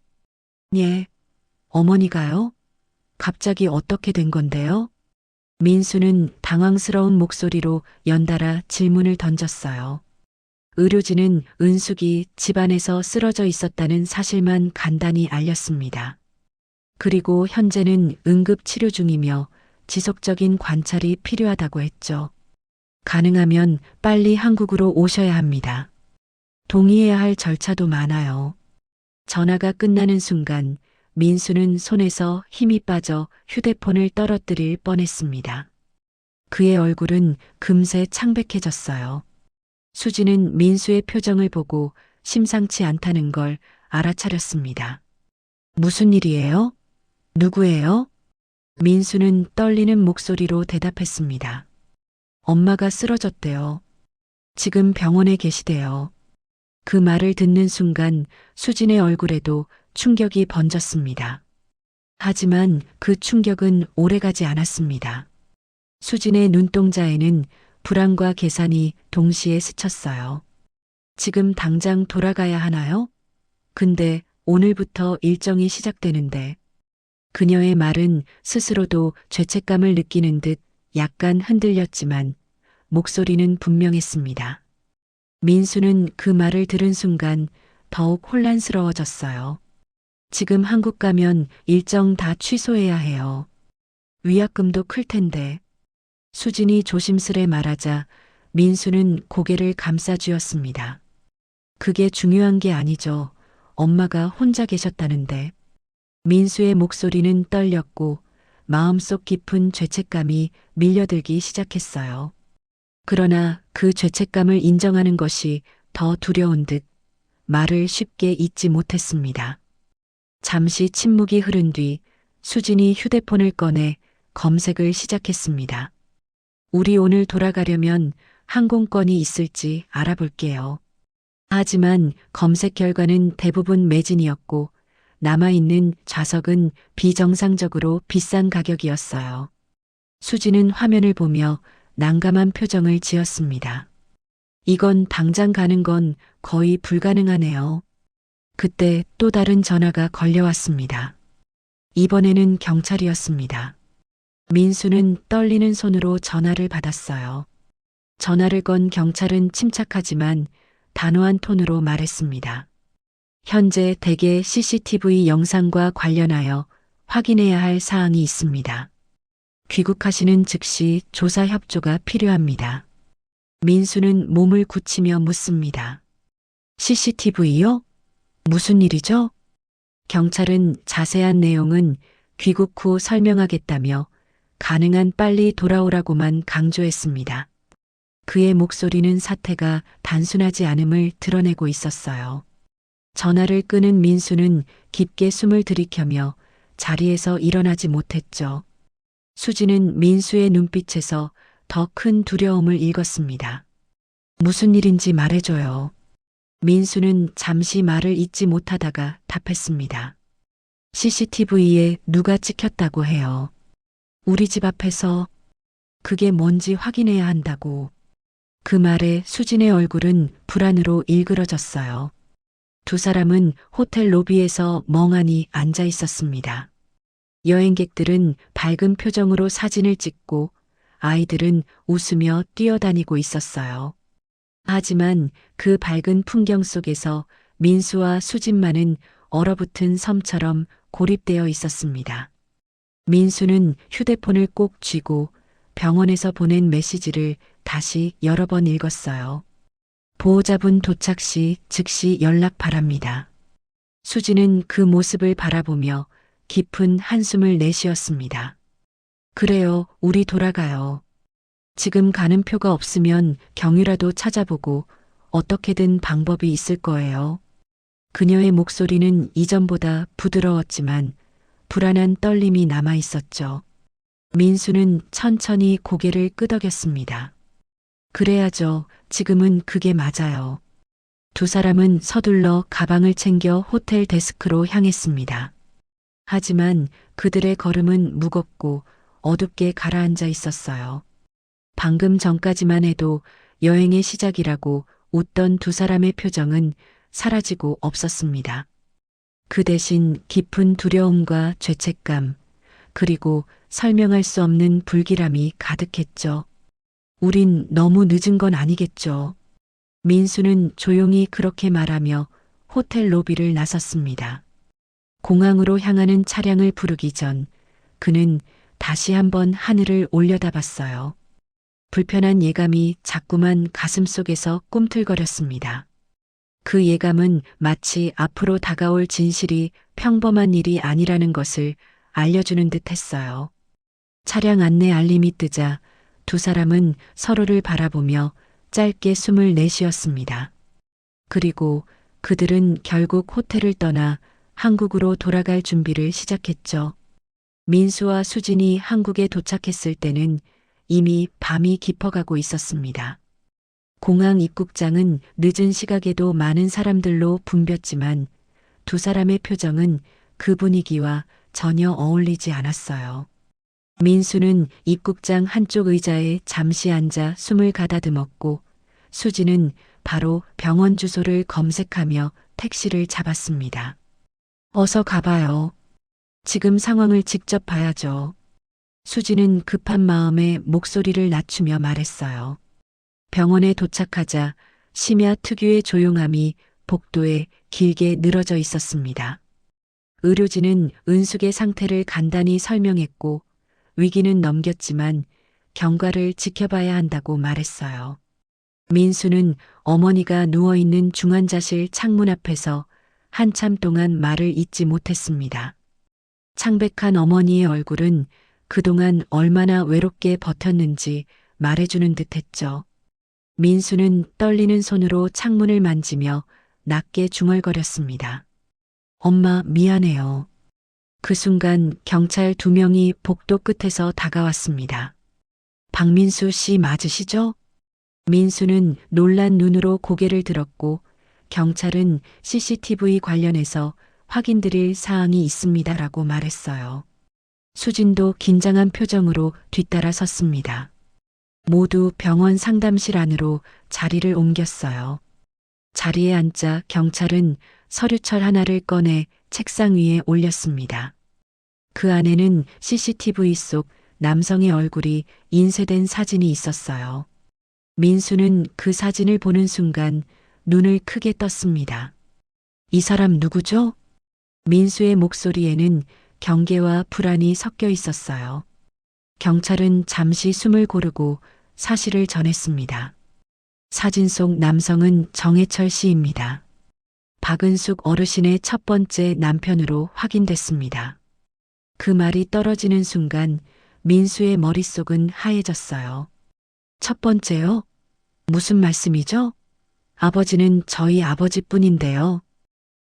예, 어머니가요? 갑자기 어떻게 된 건데요? 민수는 당황스러운 목소리로 연달아 질문을 던졌어요. 의료진은 은숙이 집안에서 쓰러져 있었다는 사실만 간단히 알렸습니다. 그리고 현재는 응급 치료 중이며 지속적인 관찰이 필요하다고 했죠. 가능하면 빨리 한국으로 오셔야 합니다. 동의해야 할 절차도 많아요. 전화가 끝나는 순간 민수는 손에서 힘이 빠져 휴대폰을 떨어뜨릴 뻔했습니다. 그의 얼굴은 금세 창백해졌어요. 수지는 민수의 표정을 보고 심상치 않다는 걸 알아차렸습니다. 무슨 일이에요? 누구예요? 민수는 떨리는 목소리로 대답했습니다. 엄마가 쓰러졌대요. 지금 병원에 계시대요. 그 말을 듣는 순간 수진의 얼굴에도 충격이 번졌습니다. 하지만 그 충격은 오래가지 않았습니다. 수진의 눈동자에는 불안과 계산이 동시에 스쳤어요. 지금 당장 돌아가야 하나요? 근데 오늘부터 일정이 시작되는데. 그녀의 말은 스스로도 죄책감을 느끼는 듯 약간 흔들렸지만 목소리는 분명했습니다. 민수는 그 말을 들은 순간 더욱 혼란스러워졌어요. 지금 한국 가면 일정 다 취소해야 해요. 위약금도 클 텐데. 수진이 조심스레 말하자 민수는 고개를 감싸쥐었습니다. 그게 중요한 게 아니죠. 엄마가 혼자 계셨다는데. 민수의 목소리는 떨렸고 마음속 깊은 죄책감이 밀려들기 시작했어요. 그러나 그 죄책감을 인정하는 것이 더 두려운 듯 말을 쉽게 잇지 못했습니다. 잠시 침묵이 흐른 뒤 수진이 휴대폰을 꺼내 검색을 시작했습니다. 우리 오늘 돌아가려면 항공권이 있을지 알아볼게요. 하지만 검색 결과는 대부분 매진이었고 남아있는 좌석은 비정상적으로 비싼 가격이었어요. 수지는 화면을 보며 난감한 표정을 지었습니다. 이건 당장 가는 건 거의 불가능하네요. 그때 또 다른 전화가 걸려왔습니다. 이번에는 경찰이었습니다. 민수는 떨리는 손으로 전화를 받았어요. 전화를 건 경찰은 침착하지만 단호한 톤으로 말했습니다. 현재 대개 CCTV 영상과 관련하여 확인해야 할 사항이 있습니다. 귀국하시는 즉시 조사 협조가 필요합니다. 민수는 몸을 굳히며 묻습니다. CCTV요? 무슨 일이죠? 경찰은 자세한 내용은 귀국 후 설명하겠다며 가능한 빨리 돌아오라고만 강조했습니다. 그의 목소리는 사태가 단순하지 않음을 드러내고 있었어요. 전화를 끄는 민수는 깊게 숨을 들이켜며 자리에서 일어나지 못했죠. 수지는 민수의 눈빛에서 더 큰 두려움을 읽었습니다. 무슨 일인지 말해줘요. 민수는 잠시 말을 잇지 못하다가 답했습니다. CCTV에 누가 찍혔다고 해요. 우리 집 앞에서. 그게 뭔지 확인해야 한다고. 그 말에 수진의 얼굴은 불안으로 일그러졌어요. 두 사람은 호텔 로비에서 멍하니 앉아 있었습니다. 여행객들은 밝은 표정으로 사진을 찍고 아이들은 웃으며 뛰어다니고 있었어요. 하지만 그 밝은 풍경 속에서 민수와 수진만은 얼어붙은 섬처럼 고립되어 있었습니다. 민수는 휴대폰을 꼭 쥐고 병원에서 보낸 메시지를 다시 여러 번 읽었어요. 보호자분 도착 시 즉시 연락 바랍니다. 수지는 그 모습을 바라보며 깊은 한숨을 내쉬었습니다. 그래요, 우리 돌아가요. 지금 가는 표가 없으면 경유라도 찾아보고 어떻게든 방법이 있을 거예요. 그녀의 목소리는 이전보다 부드러웠지만 불안한 떨림이 남아 있었죠. 민수는 천천히 고개를 끄덕였습니다. 그래야죠. 지금은 그게 맞아요. 두 사람은 서둘러 가방을 챙겨 호텔 데스크로 향했습니다. 하지만 그들의 걸음은 무겁고 어둡게 가라앉아 있었어요. 방금 전까지만 해도 여행의 시작이라고 웃던 두 사람의 표정은 사라지고 없었습니다. 그 대신 깊은 두려움과 죄책감, 그리고 설명할 수 없는 불길함이 가득했죠. 우린 너무 늦은 건 아니겠죠. 민수는 조용히 그렇게 말하며 호텔 로비를 나섰습니다. 공항으로 향하는 차량을 부르기 전 그는 다시 한번 하늘을 올려다봤어요. 불편한 예감이 자꾸만 가슴속에서 꿈틀거렸습니다. 그 예감은 마치 앞으로 다가올 진실이 평범한 일이 아니라는 것을 알려주는 듯 했어요. 차량 안내 알림이 뜨자 두 사람은 서로를 바라보며 짧게 숨을 내쉬었습니다. 그리고 그들은 결국 호텔을 떠나 한국으로 돌아갈 준비를 시작했죠. 민수와 수진이 한국에 도착했을 때는 이미 밤이 깊어가고 있었습니다. 공항 입국장은 늦은 시각에도 많은 사람들로 붐볐지만 두 사람의 표정은 그 분위기와 전혀 어울리지 않았어요. 민수는 입국장 한쪽 의자에 잠시 앉아 숨을 가다듬었고 수지는 바로 병원 주소를 검색하며 택시를 잡았습니다. 어서 가봐요. 지금 상황을 직접 봐야죠. 수지는 급한 마음에 목소리를 낮추며 말했어요. 병원에 도착하자 심야 특유의 조용함이 복도에 길게 늘어져 있었습니다. 의료진은 은숙의 상태를 간단히 설명했고 위기는 넘겼지만 경과를 지켜봐야 한다고 말했어요. 민수는 어머니가 누워있는 중환자실 창문 앞에서 한참 동안 말을 잇지 못했습니다. 창백한 어머니의 얼굴은 그동안 얼마나 외롭게 버텼는지 말해주는 듯했죠. 민수는 떨리는 손으로 창문을 만지며 낮게 중얼거렸습니다. 엄마, 미안해요. 그 순간 경찰 2명이 복도 끝에서 다가왔습니다. 박민수 씨 맞으시죠? 민수는 놀란 눈으로 고개를 들었고 경찰은 CCTV 관련해서 확인드릴 사항이 있습니다라고 말했어요. 수진도 긴장한 표정으로 뒤따라 섰습니다. 모두 병원 상담실 안으로 자리를 옮겼어요. 자리에 앉자 경찰은 서류철 하나를 꺼내 책상 위에 올렸습니다. 그 안에는 CCTV 속 남성의 얼굴이 인쇄된 사진이 있었어요. 민수는 그 사진을 보는 순간 눈을 크게 떴습니다. 이 사람 누구죠? 민수의 목소리에는 경계와 불안이 섞여 있었어요. 경찰은 잠시 숨을 고르고 사실을 전했습니다. 사진 속 남성은 정해철 씨입니다. 박은숙 어르신의 첫 번째 남편으로 확인됐습니다. 그 말이 떨어지는 순간 민수의 머릿속은 하얘졌어요. 첫 번째요? 무슨 말씀이죠? 아버지는 저희 아버지뿐인데요.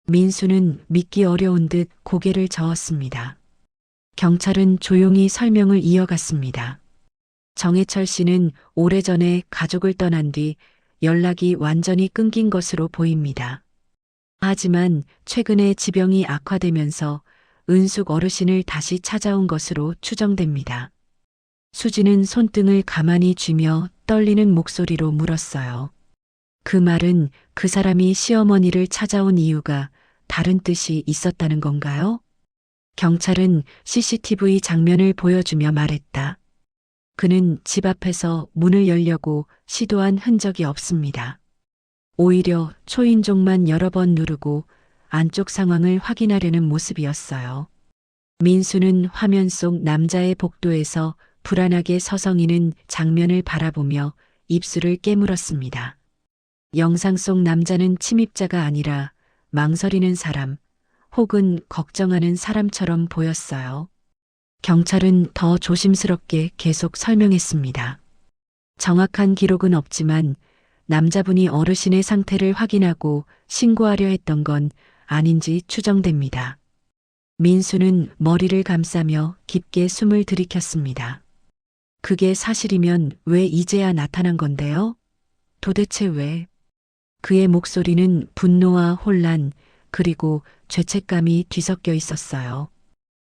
민수는 믿기 어려운 듯 고개를 저었습니다. 경찰은 조용히 설명을 이어갔습니다. 정해철 씨는 오래전에 가족을 떠난 뒤 연락이 완전히 끊긴 것으로 보입니다. 하지만 최근에 지병이 악화되면서 은숙 어르신을 다시 찾아온 것으로 추정됩니다. 수지는 손등을 가만히 쥐며 떨리는 목소리로 물었어요. 그 말은 그 사람이 시어머니를 찾아온 이유가 다른 뜻이 있었다는 건가요? 경찰은 CCTV 장면을 보여주며 말했다. 그는 집 앞에서 문을 열려고 시도한 흔적이 없습니다. 오히려 초인종만 여러 번 누르고 안쪽 상황을 확인하려는 모습이었어요. 민수는 화면 속 남자의 복도에서 불안하게 서성이는 장면을 바라보며 입술을 깨물었습니다. 영상 속 남자는 침입자가 아니라 망설이는 사람 혹은 걱정하는 사람처럼 보였어요. 경찰은 더 조심스럽게 계속 설명했습니다. 정확한 기록은 없지만 남자분이 어르신의 상태를 확인하고 신고하려 했던 건 아닌지 추정됩니다. 민수는 머리를 감싸며 깊게 숨을 들이켰습니다. 그게 사실이면 왜 이제야 나타난 건데요? 도대체 왜? 그의 목소리는 분노와 혼란 그리고 죄책감이 뒤섞여 있었어요.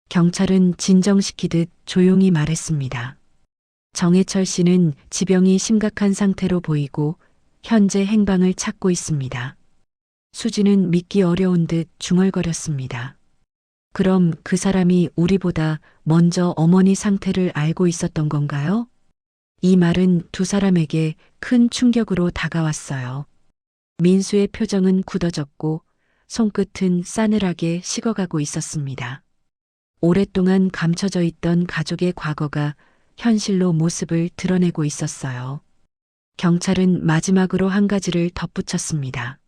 경찰은 진정시키듯 조용히 말했습니다. 정해철 씨는 지병이 심각한 상태로 보이고 현재 행방을 찾고 있습니다. 수지는 믿기 어려운 듯 중얼거렸습니다. 그럼 그 사람이 우리보다 먼저 어머니 상태를 알고 있었던 건가요? 이 말은 두 사람에게 큰 충격으로 다가왔어요. 민수의 표정은 굳어졌고 손끝은 싸늘하게 식어가고 있었습니다. 오랫동안 감춰져 있던 가족의 과거가 현실로 모습을 드러내고 있었어요. 경찰은 마지막으로 한 가지를 덧붙였습니다.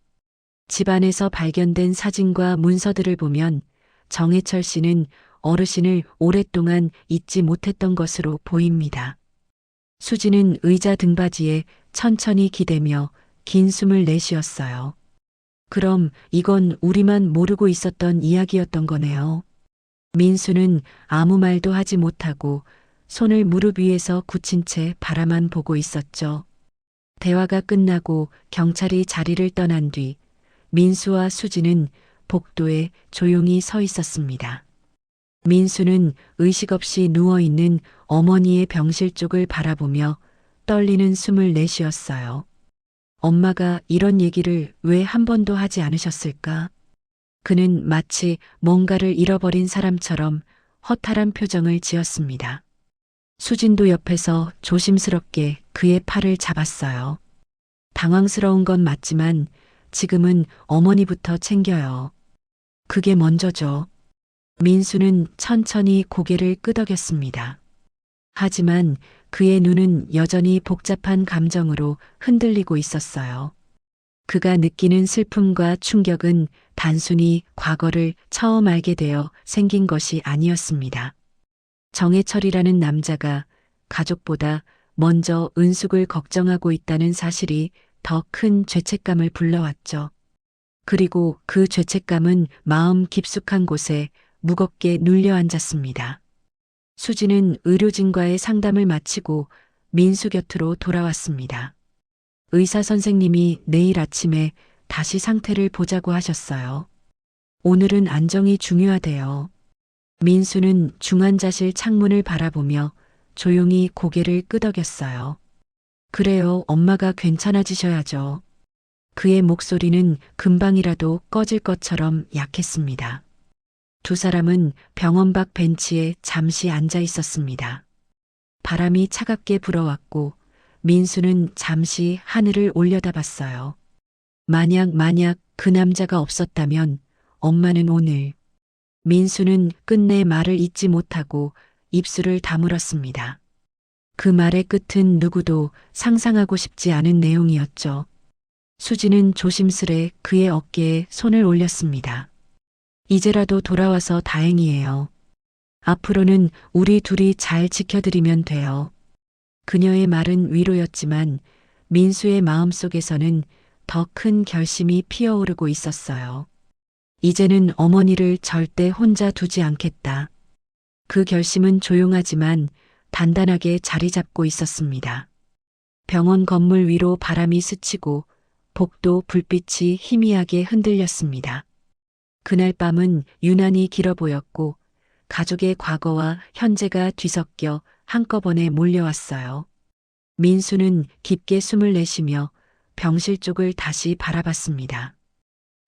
집안에서 발견된 사진과 문서들을 보면 정해철 씨는 어르신을 오랫동안 잊지 못했던 것으로 보입니다. 수지는 의자 등받이에 천천히 기대며 긴 숨을 내쉬었어요. 그럼 이건 우리만 모르고 있었던 이야기였던 거네요. 민수는 아무 말도 하지 못하고 손을 무릎 위에서 굳힌 채 바라만 보고 있었죠. 대화가 끝나고 경찰이 자리를 떠난 뒤 민수와 수지는 복도에 조용히 서 있었습니다. 민수는 의식 없이 누워있는 어머니의 병실 쪽을 바라보며 떨리는 숨을 내쉬었어요. 엄마가 이런 얘기를 왜 한 번도 하지 않으셨을까? 그는 마치 뭔가를 잃어버린 사람처럼 허탈한 표정을 지었습니다. 수진도 옆에서 조심스럽게 그의 팔을 잡았어요. 당황스러운 건 맞지만 지금은 어머니부터 챙겨요. 그게 먼저죠. 민수는 천천히 고개를 끄덕였습니다. 하지만 그의 눈은 여전히 복잡한 감정으로 흔들리고 있었어요. 그가 느끼는 슬픔과 충격은 단순히 과거를 처음 알게 되어 생긴 것이 아니었습니다. 정해철이라는 남자가 가족보다 먼저 은숙을 걱정하고 있다는 사실이 더 큰 죄책감을 불러왔죠. 그리고 그 죄책감은 마음 깊숙한 곳에 무겁게 눌려 앉았습니다. 수지는 의료진과의 상담을 마치고 민수 곁으로 돌아왔습니다. 의사 선생님이 내일 아침에 다시 상태를 보자고 하셨어요. 오늘은 안정이 중요하대요. 민수는 중환자실 창문을 바라보며 조용히 고개를 끄덕였어요. 그래요, 엄마가 괜찮아지셔야죠. 그의 목소리는 금방이라도 꺼질 것처럼 약했습니다. 두 사람은 병원 밖 벤치에 잠시 앉아 있었습니다. 바람이 차갑게 불어왔고 민수는 잠시 하늘을 올려다봤어요. 만약 그 남자가 없었다면 엄마는 오늘. 민수는 끝내 말을 잇지 못하고 입술을 다물었습니다. 그 말의 끝은 누구도 상상하고 싶지 않은 내용이었죠. 수지는 조심스레 그의 어깨에 손을 올렸습니다. 이제라도 돌아와서 다행이에요. 앞으로는 우리 둘이 잘 지켜드리면 돼요. 그녀의 말은 위로였지만 민수의 마음속에서는 더 큰 결심이 피어오르고 있었어요. 이제는 어머니를 절대 혼자 두지 않겠다. 그 결심은 조용하지만 단단하게 자리 잡고 있었습니다. 병원 건물 위로 바람이 스치고 복도 불빛이 희미하게 흔들렸습니다. 그날 밤은 유난히 길어 보였고 가족의 과거와 현재가 뒤섞여 한꺼번에 몰려왔어요. 민수는 깊게 숨을 내쉬며 병실 쪽을 다시 바라봤습니다.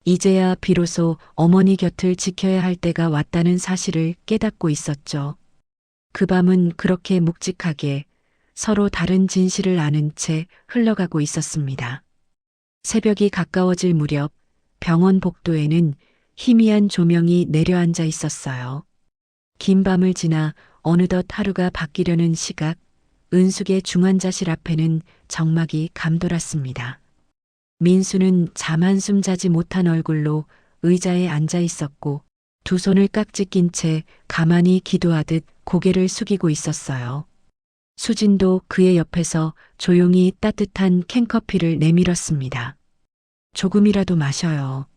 이제야 비로소 어머니 곁을 지켜야 할 때가 왔다는 사실을 깨닫고 있었죠. 그 밤은 그렇게 묵직하게 서로 다른 진실을 아는 채 흘러가고 있었습니다. 새벽이 가까워질 무렵 병원 복도에는 희미한 조명이 내려앉아 있었어요. 긴 밤을 지나 어느덧 하루가 바뀌려는 시각, 은숙의 중환자실 앞에는 정막이 감돌았습니다. 민수는 잠 한숨 자지 못한 얼굴로 의자에 앉아 있었고 두 손을 깍지 낀 채 가만히 기도하듯 고개를 숙이고 있었어요. 수진도 그의 옆에서 조용히 따뜻한 캔커피를 내밀었습니다. 조금이라도 마셔요.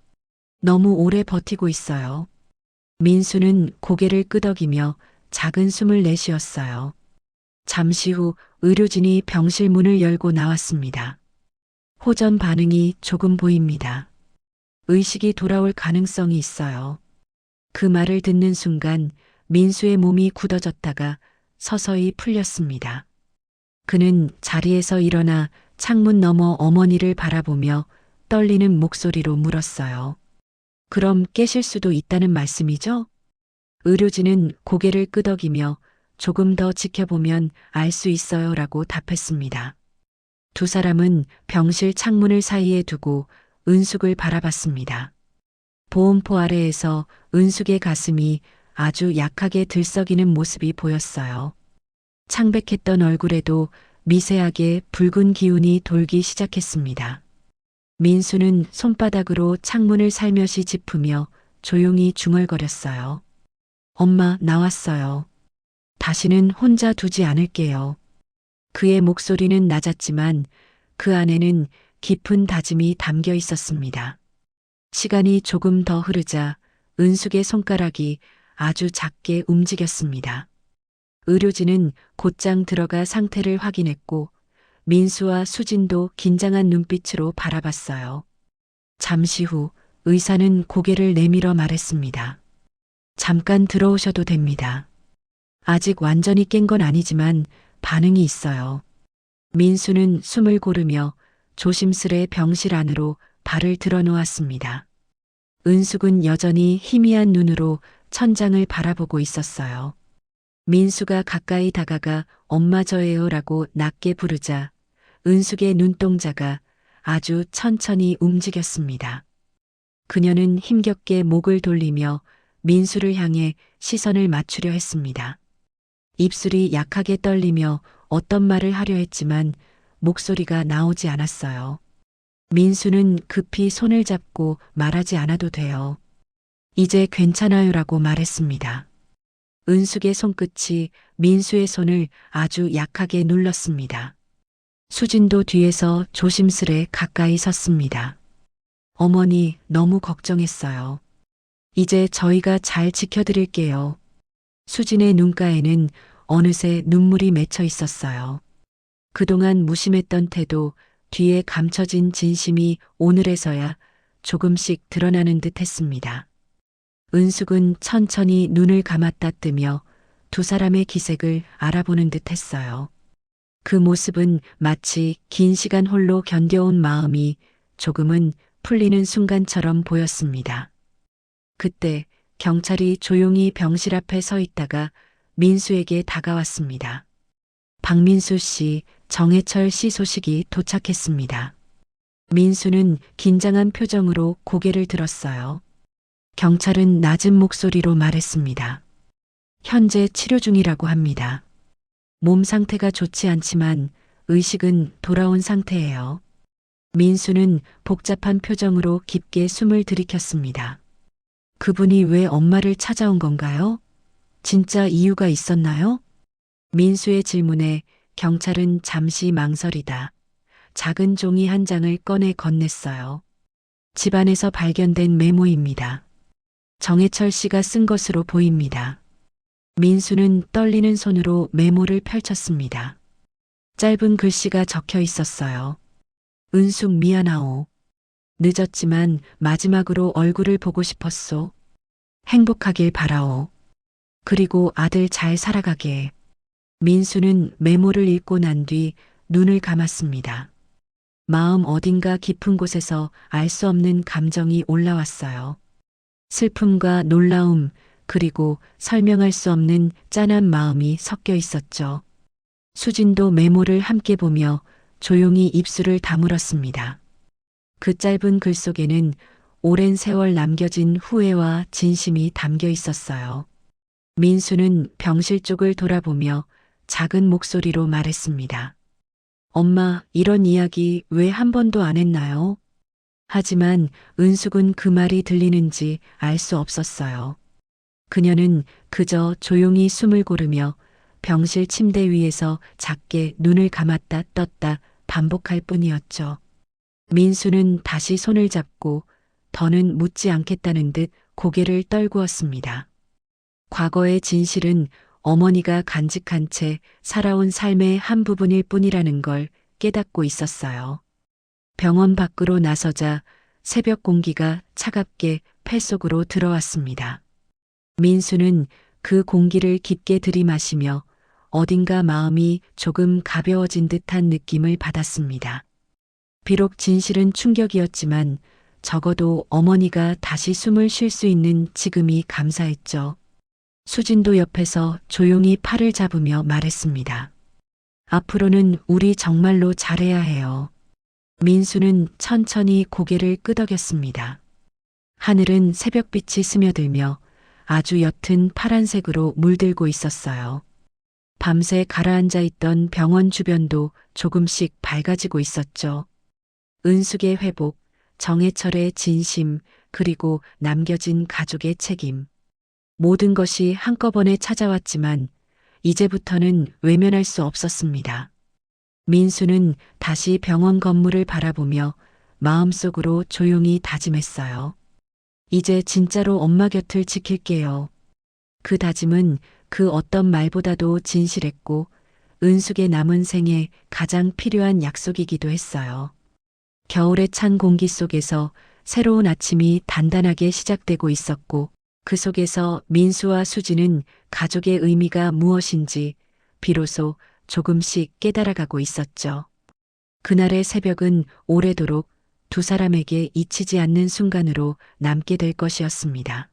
너무 오래 버티고 있어요. 민수는 고개를 끄덕이며 작은 숨을 내쉬었어요. 잠시 후 의료진이 병실 문을 열고 나왔습니다. 호전 반응이 조금 보입니다. 의식이 돌아올 가능성이 있어요. 그 말을 듣는 순간 민수의 몸이 굳어졌다가 서서히 풀렸습니다. 그는 자리에서 일어나 창문 너머 어머니를 바라보며 떨리는 목소리로 물었어요. 그럼 깨실 수도 있다는 말씀이죠? 의료진은 고개를 끄덕이며 조금 더 지켜보면 알 수 있어요 라고 답했습니다. 두 사람은 병실 창문을 사이에 두고 은숙을 바라봤습니다. 보온포 아래에서 은숙의 가슴이 아주 약하게 들썩이는 모습이 보였어요. 창백했던 얼굴에도 미세하게 붉은 기운이 돌기 시작했습니다. 민수는 손바닥으로 창문을 살며시 짚으며 조용히 중얼거렸어요. 엄마, 나왔어요. 다시는 혼자 두지 않을게요. 그의 목소리는 낮았지만 그 안에는 깊은 다짐이 담겨 있었습니다. 시간이 조금 더 흐르자 은숙의 손가락이 아주 작게 움직였습니다. 의료진은 곧장 들어가 상태를 확인했고 민수와 수진도 긴장한 눈빛으로 바라봤어요. 잠시 후 의사는 고개를 내밀어 말했습니다. 잠깐 들어오셔도 됩니다. 아직 완전히 깬 건 아니지만 반응이 있어요. 민수는 숨을 고르며 조심스레 병실 안으로 발을 들어놓았습니다. 은숙은 여전히 희미한 눈으로 천장을 바라보고 있었어요. 민수가 가까이 다가가 엄마 저예요 라고 낮게 부르자 은숙의 눈동자가 아주 천천히 움직였습니다. 그녀는 힘겹게 목을 돌리며 민수를 향해 시선을 맞추려 했습니다. 입술이 약하게 떨리며 어떤 말을 하려 했지만 목소리가 나오지 않았어요. 민수는 급히 손을 잡고 말하지 않아도 돼요. 이제 괜찮아요라고 말했습니다. 은숙의 손끝이 민수의 손을 아주 약하게 눌렀습니다. 수진도 뒤에서 조심스레 가까이 섰습니다. 어머니, 너무 걱정했어요. 이제 저희가 잘 지켜드릴게요. 수진의 눈가에는 어느새 눈물이 맺혀 있었어요. 그동안 무심했던 태도, 뒤에 감춰진 진심이 오늘에서야 조금씩 드러나는 듯 했습니다. 은숙은 천천히 눈을 감았다 뜨며 두 사람의 기색을 알아보는 듯 했어요. 그 모습은 마치 긴 시간 홀로 견뎌온 마음이 조금은 풀리는 순간처럼 보였습니다. 그때 경찰이 조용히 병실 앞에 서 있다가 민수에게 다가왔습니다. 박민수 씨, 정해철 씨 소식이 도착했습니다. 민수는 긴장한 표정으로 고개를 들었어요. 경찰은 낮은 목소리로 말했습니다. 현재 치료 중이라고 합니다. 몸 상태가 좋지 않지만 의식은 돌아온 상태예요. 민수는 복잡한 표정으로 깊게 숨을 들이켰습니다. 그분이 왜 엄마를 찾아온 건가요? 진짜 이유가 있었나요? 민수의 질문에 경찰은 잠시 망설이다 작은 종이 한 장을 꺼내 건넸어요. 집안에서 발견된 메모입니다. 정해철 씨가 쓴 것으로 보입니다. 민수는 떨리는 손으로 메모를 펼쳤습니다. 짧은 글씨가 적혀 있었어요. 은숙 미안하오. 늦었지만 마지막으로 얼굴을 보고 싶었소. 행복하길 바라오. 그리고 아들 잘 살아가게. 민수는 메모를 읽고 난 뒤 눈을 감았습니다. 마음 어딘가 깊은 곳에서 알 수 없는 감정이 올라왔어요. 슬픔과 놀라움, 그리고 설명할 수 없는 짠한 마음이 섞여 있었죠. 수진도 메모를 함께 보며 조용히 입술을 다물었습니다. 그 짧은 글 속에는 오랜 세월 남겨진 후회와 진심이 담겨 있었어요. 민수는 병실 쪽을 돌아보며 작은 목소리로 말했습니다. 엄마, 이런 이야기 왜 한 번도 안 했나요? 하지만 은숙은 그 말이 들리는지 알 수 없었어요. 그녀는 그저 조용히 숨을 고르며 병실 침대 위에서 작게 눈을 감았다 떴다 반복할 뿐이었죠. 민수는 다시 손을 잡고 더는 묻지 않겠다는 듯 고개를 떨구었습니다. 과거의 진실은 어머니가 간직한 채 살아온 삶의 한 부분일 뿐이라는 걸 깨닫고 있었어요. 병원 밖으로 나서자 새벽 공기가 차갑게 폐 속으로 들어왔습니다. 민수는 그 공기를 깊게 들이마시며 어딘가 마음이 조금 가벼워진 듯한 느낌을 받았습니다. 비록 진실은 충격이었지만 적어도 어머니가 다시 숨을 쉴 수 있는 지금이 감사했죠. 수진도 옆에서 조용히 팔을 잡으며 말했습니다. 앞으로는 우리 정말로 잘해야 해요. 민수는 천천히 고개를 끄덕였습니다. 하늘은 새벽빛이 스며들며 아주 옅은 파란색으로 물들고 있었어요. 밤새 가라앉아 있던 병원 주변도 조금씩 밝아지고 있었죠. 은숙의 회복, 정해철의 진심, 그리고 남겨진 가족의 책임. 모든 것이 한꺼번에 찾아왔지만 이제부터는 외면할 수 없었습니다. 민수는 다시 병원 건물을 바라보며 마음속으로 조용히 다짐했어요. 이제 진짜로 엄마 곁을 지킬게요. 그 다짐은 그 어떤 말보다도 진실했고 은숙의 남은 생에 가장 필요한 약속이기도 했어요. 겨울의 찬 공기 속에서 새로운 아침이 단단하게 시작되고 있었고 그 속에서 민수와 수지는 가족의 의미가 무엇인지 비로소 조금씩 깨달아가고 있었죠. 그날의 새벽은 오래도록 두 사람에게 잊히지 않는 순간으로 남게 될 것이었습니다.